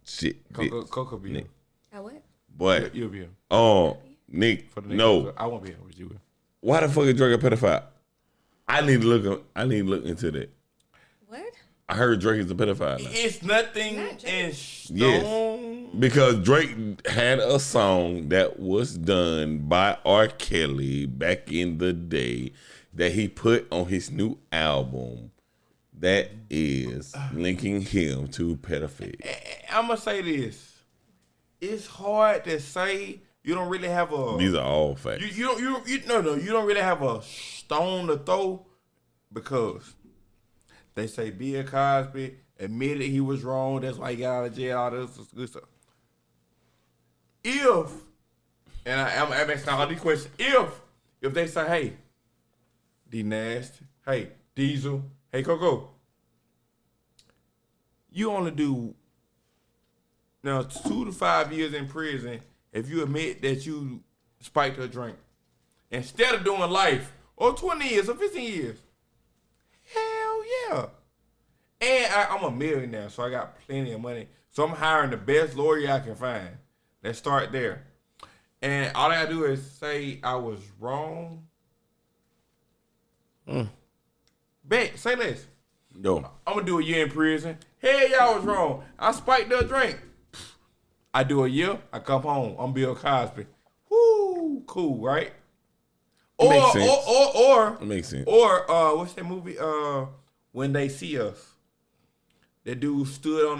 shit, CoCo be Nick, Oh, what? boy, You'll be here. Nick, For the next no, episode. I won't be here with you. why the fuck is Drake a pedophile? I need to look into that. What? I heard Drake is a pedophile now. It's nothing Not in Yes. stone. Because Drake had a song that was done by R. Kelly back in the day that he put on his new album that is linking him to pedophilia. I'm gonna say this. It's hard to say. You don't really have a. These are all facts. You don't really have a stone to throw because they say Bill Cosby admitted he was wrong. That's why he got out of jail. All this good stuff. I'm asking all these questions. If they say, hey, D Nasty, hey, Diesel, hey, CoCo, you only do now 2 to 5 years in prison if you admit that you spiked her drink. Instead of doing life or 20 years or 15 years. Hell yeah. And I'm a millionaire, so I got plenty of money. So I'm hiring the best lawyer I can find. Let's start there. And all I gotta do is say I was wrong. Bet, say this. Yo, I'm gonna do a year in prison. Hell yeah, I was wrong. I spiked the drink. I do a year, I come home. I'm Bill Cosby. Woo, cool, right? Makes sense. Or it makes sense. or what's that movie? When They See Us. That dude stood on.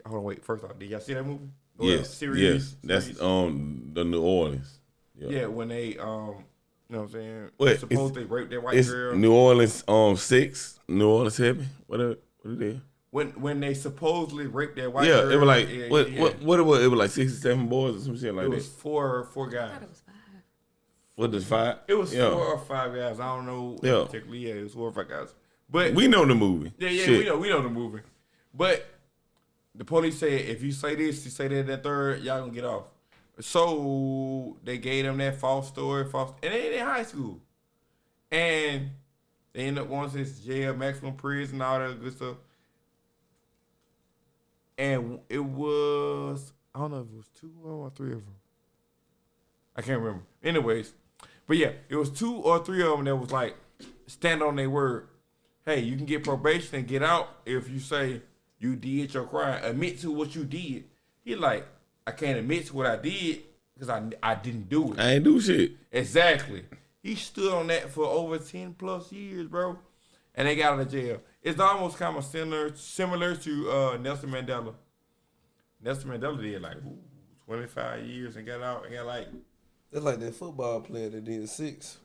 Hold on, wait. First off, did y'all see that movie? Or that Yes, series? yes. That's Series? the New Orleans. Yeah, when they you know what I'm saying? What, Supposed they raped that white It's girl. New Orleans 6, New Orleans 7. What it is? When they supposedly raped that white Yeah, girl. it was like yeah, what yeah. what it was? It was like 67 boys or some shit like It that. was four guys. I thought it was 5. What the 5? It was Yeah. 4 or 5 guys. I don't know Yeah. particularly. Yeah, it was 4 or 5 guys. But We know the movie. yeah, Shit. we know the movie. But the police said if you say this, you say that third, y'all gonna get off. So they gave them that false story, and they in high school, and they end up going to this jail, maximum prison, all that good stuff. And it was, I don't know if it was 2 or 3 of them. I can't remember. Anyways, but yeah, it was 2 or 3 of them that was like stand on their word. Hey, you can get probation and get out if you say you did your crime. Admit to what you did. He like, I can't admit to what I did because I didn't do it. I ain't do shit. Exactly. He stood on that for over 10 plus years, bro. And they got out of jail. It's almost kind of similar to Nelson Mandela. Nelson Mandela did like 25 years and got out and got like, That's like that football player that did 6.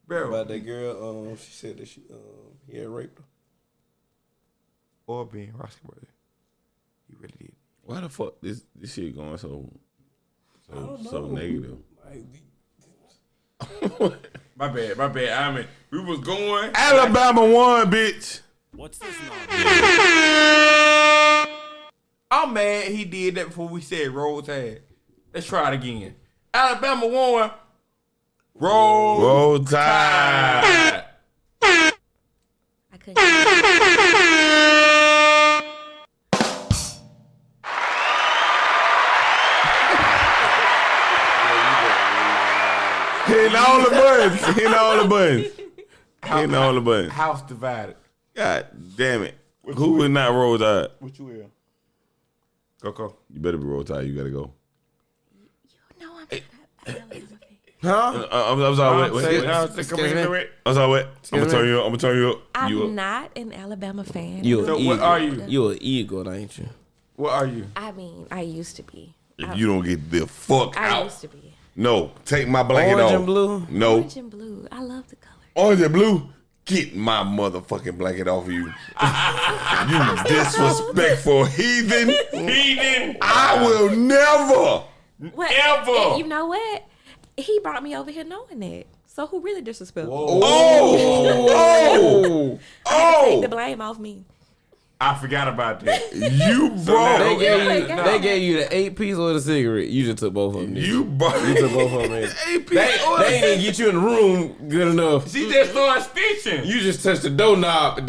bro. About that girl, she said that he had raped her. Or being Roski brother. He really did. Why the fuck this shit going so negative? My bad. I mean, we was going. Alabama won, bitch. What's this now? I'm mad he did that before we said roll tide. Let's try it again. Alabama won. Roll Tide. I couldn't. Hitting all the buttons. Hitting all the buttons. Hitting all the buttons. House divided. God damn it. Who would not Roll Tide? What you will? CoCo. You better be Roll Tide. You gotta go. You know I'm Alabama fan. Huh? I'm sorry. Wait. I'm sorry. Wait. I'm gonna turn you up. I'm gonna turn you up. I'm not an Alabama fan. You So an what eagle. are you? You an eagle, ain't you? What are you? I mean, I used to be. If you don't get the fuck I out. used to be. No. Take my blanket Orange off. and blue? No. Orange and blue. I love the color. Orange and blue. Get my motherfucking blanket off of you. You disrespectful heathen. Heathen. I will never. What? Ever. And you know what? He brought me over here knowing that. So who really disrespectful? Oh. Take the blame off me. I forgot about that. You They brought. gave you the 8-piece or the cigarette. You just took both of them. You brought. You took both of them. They didn't get you in the room good enough. She just started stitching. You just touched the doorknob. I'm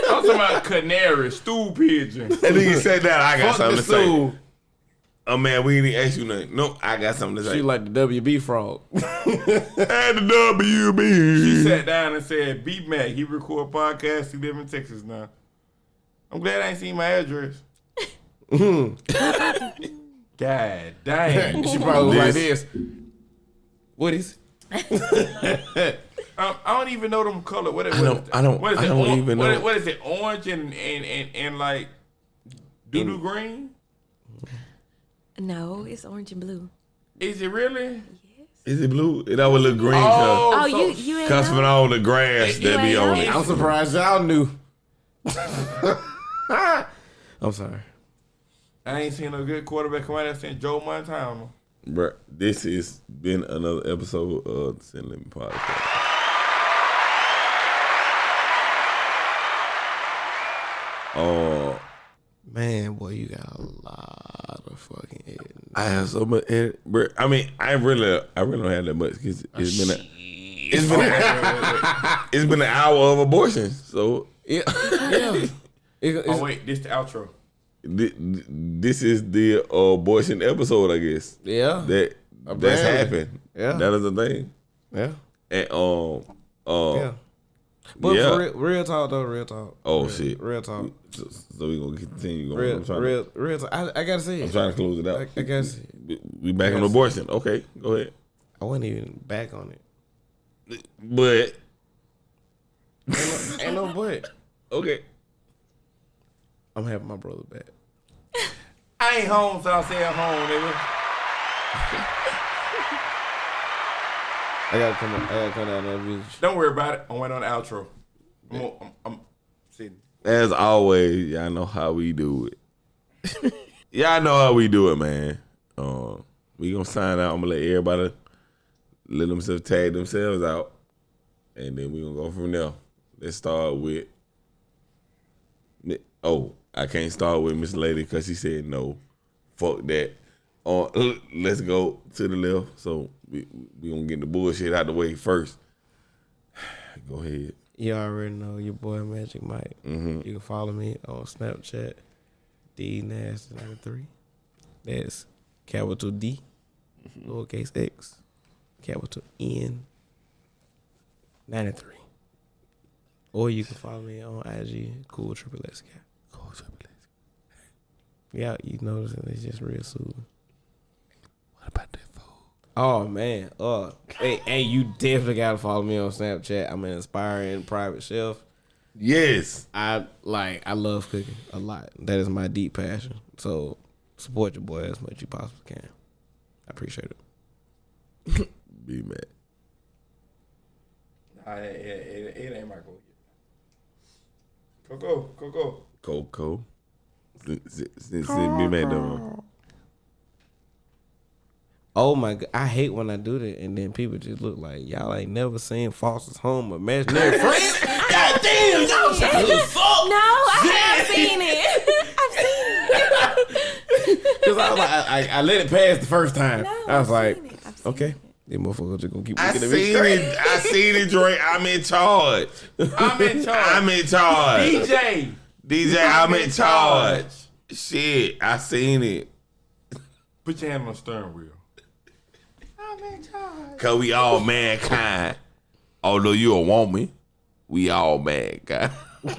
talking about canary, stool pigeon. And then you said that I got Fuck something the to say. stool. Oh man, we didn't ask you nothing. Nope, I got something to say. She like the WB frog. And the WB. She sat down and said, "B Mac, he record podcasts. He live in Texas now." I'm glad I ain't seen my address. God dang. She probably was like this. What is it? I don't even know them color. What is I don't even know. What is it? Orange and like doo-doo green? No, it's orange and blue. Is it really? Is it blue? It always look green. Oh, so- you ain't Cause know? from all the grass that be ain't on know? it. I'm surprised y'all knew. I'm sorry. I ain't seen a good quarterback come out there saying Joe Montana. Bruh, this has been another episode of the Sin Limit Podcast. Man, boy, you got a lot of fucking editing. I have so much edit, bruh. I mean, I really don't have that much because it's been an hour of abortion. So Yeah. Oh wait, this the outro. this is the abortion episode, I guess. Yeah. That's Apparently. happened. Yeah. That is a thing. Yeah. And Yeah. But yeah. for real talk though, real talk. Oh, real, shit. Real talk. So we gonna continue going. Real talk. I gotta say I'm it. trying to close it out. I guess We back on abortion. Okay, go ahead. I wasn't even back on it. But Ain't no but. okay. I'm having my brother back. I ain't home, so I'll say I'm home, nigga. I gotta come down that beach. Don't worry about it. I'm waiting on the outro. I'm sitting. As always, y'all know how we do it. Y'all know how we do it, man. We gonna sign out. I'm gonna let everybody let themselves tag themselves out, and then we gonna go from there. Let's start with. Oh, I can't start with Miss Lady because she said no. Fuck that. Let's go to the left. So we gonna get the bullshit out the way first. Go ahead. You already know your boy Magic Mike. Mm-hmm. You can follow me on Snapchat, DNasty93. That's capital D, lowercase x, capital N, 93. Or you can follow me on IG, Cool Triple X. Cool Triple X. Yeah, you notice it's just real soothing. What about that food? Oh man, hey, you definitely gotta follow me on Snapchat. I'm an inspiring private chef. Yes. I love cooking a lot. That is my deep passion. So support your boy as much as you possibly can. I appreciate it. Be mad. It ain't my goal yet. CoCo. CoCo. Be mad though. Oh my god, I hate when I do that and then people just look like y'all ain't never seen Foster's Home Imaginary Friends. God damn, y'all trying to fuck. No, I have seen it. I've Because I was like, I let it pass the first time. No, I was I've like, seen it. I've seen okay, it. these motherfuckers just gonna keep I looking at me seen straight. it. I seen it, Drake. I'm in charge. I'm in charge. I'm in charge. DJ, I'm in charge. Shit, I seen it. put your hand on the steering wheel. I'm in charge. Cause we all mankind. Although you a woman, we all mankind. Go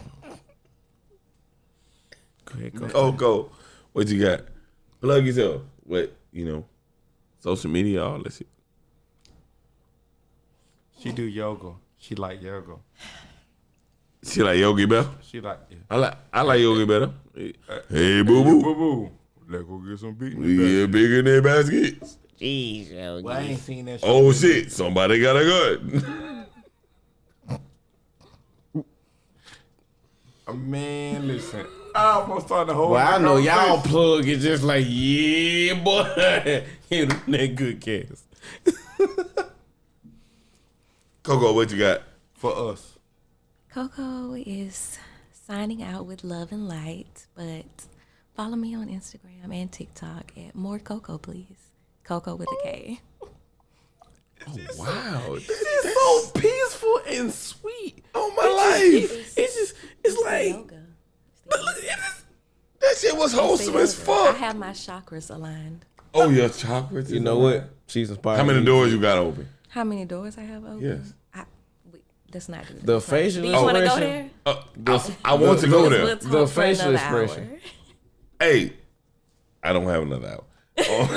ahead, go. CoCo, what you got? Plug yourself. What, social media, all that shit. She do yoga. She like yoga. She like Yogi better. She like, yeah. I like Yogi better. Hey, boo boo. Boo boo. Let's go get some beating. We get bigger than baskets. Jeez, yo. Well, I ain't seen that shit. Oh shit, somebody got a gun. Man, listen. I almost started the whole. Well, I know y'all conversation. plug it just like, yeah, boy. Hit that good cast. CoCo, what you got? For us. CoCo is signing out with love and light, but follow me on Instagram and TikTok at more CoCo, please. CoCo with a K. Wow. This is so peaceful and sweet. Oh my life. It's like, Yoga. That shit was wholesome as I fuck. have my chakras aligned. Oh, your chocolates. you know what? She's inspired. How many me. doors you got open? How many doors I have open? Yes. Let's not do that. The facial Do you want to go expression. there? I want to go We'll there. talk The for facial another expression. hour. Hey, I don't have another hour. Oh.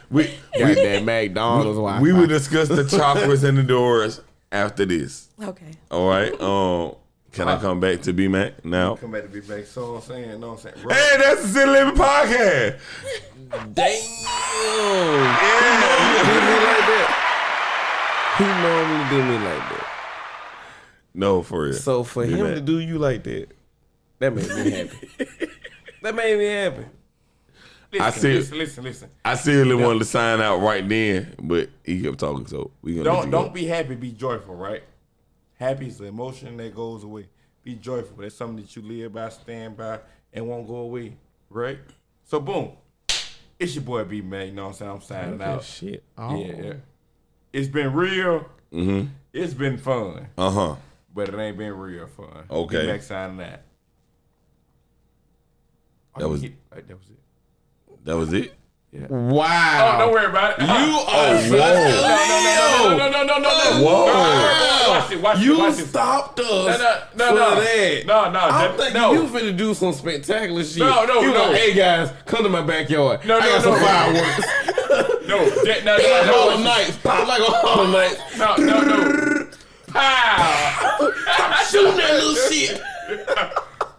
we Got that McDonald's Wi-Fi. we will discuss the chakras and the doors after this. Okay. All right. Can I come back to B-Mac now? Come back to be back. So I'm saying, know what I'm saying? Hey, that's the City Living Podcast. Damn. He normally do me like that. No, for real. So for him B-Mac. to do you like that, that made me happy. That made me happy. Listen. I seriously wanted to sign out right then, but he kept talking, so we gonna let you Don't go. be happy, be joyful, right? Happy is the emotion that goes away. Be joyful. That's something that you live by, stand by, and won't go away, right? So boom. It's your boy B Man, you know what I'm saying? I'm signing out. Shit. Oh. Yeah. It's been real. Mm-hmm. It's been fun. Uh-huh. But it ain't been real fun. Okay. B-Mac signing out. That was- that was it. That was it? Wow. Oh, don't worry about it. You are No. Whoa. Watch it. You Watch it. stopped us No. for that. No. I'm thinking no. you finna do some spectacular shit. No. You like, hey guys, come to my backyard. No, I got some no. fireworks. No. Hollow Knights. Pop like a Hollow Knights. No. Pow. Stop shooting that little shit.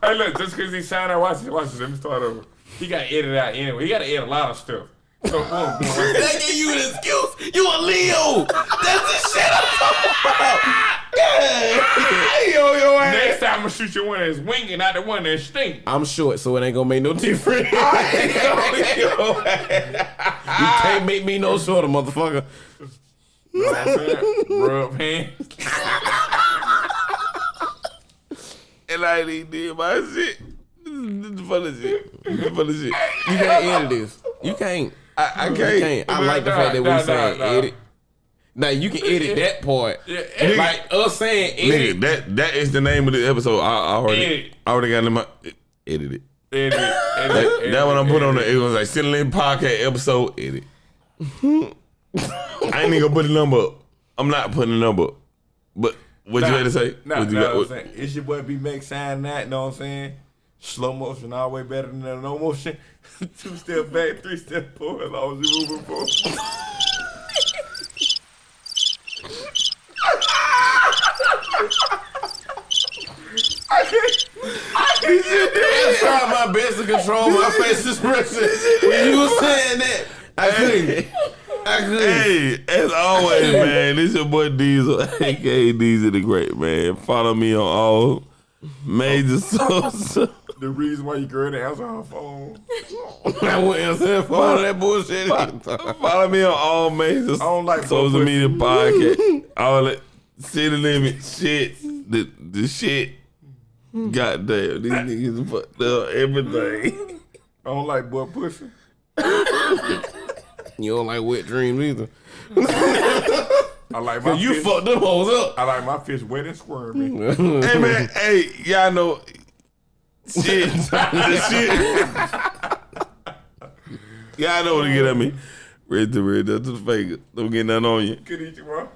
Hey, look, just because he signed out, watch this. Let me start over. He got to edit out anyway. He got to edit a lot of stuff. So, They give you an excuse. You a Leo. That's the shit I'm talking about. Yeah. Yo, ass. next time I'm going to shoot your one that's winging, not the one that stink. I'm short, so it ain't gonna make no difference. You can't make me no shorter, motherfucker. You know what I'm saying? Rub hands. And I ain't even did my shit. This is the funny shit. You can't edit this. You can't. I You can't. can't. I like the fact that we saying nah. edit. Now you can edit that part. Yeah, Like us saying edit. Nigga, that is the name of the episode. I Edit. already got it in my edit it. Edit. That one I put on it was like City Living Podcast episode edit. I ain't even gonna put the number up. I'm not putting the number up. But what you had to say? Nah, What you nah, got? I'm saying, it's your boy B-Mac signing that, know what I'm saying? Slow motion always better than the no motion. 2 step back, 3 step forward, as long as you moving forward. I tried my best to control my face expression. When you were saying that, I couldn't. Hey, as always, man, this your boy Diesel, aka Diesel the Great, man. Follow me on all major social. The reason why your girl didn't answer her phone. I wouldn't answer for all that bullshit. Follow me on all major don't like social pussy. media podcast. All that City Limit shit. The shit. Goddamn, these niggas fucked up everything. I don't like butt pussy. You don't like wet dreams either. I like my You fish. fucked them hoes up. I like my fish wet and squirmy. Hey man, hey, y'all know shit. The shit. Y'all know what to get at me. Red to the fake. Don't get nothing on you. Good eat you, bro.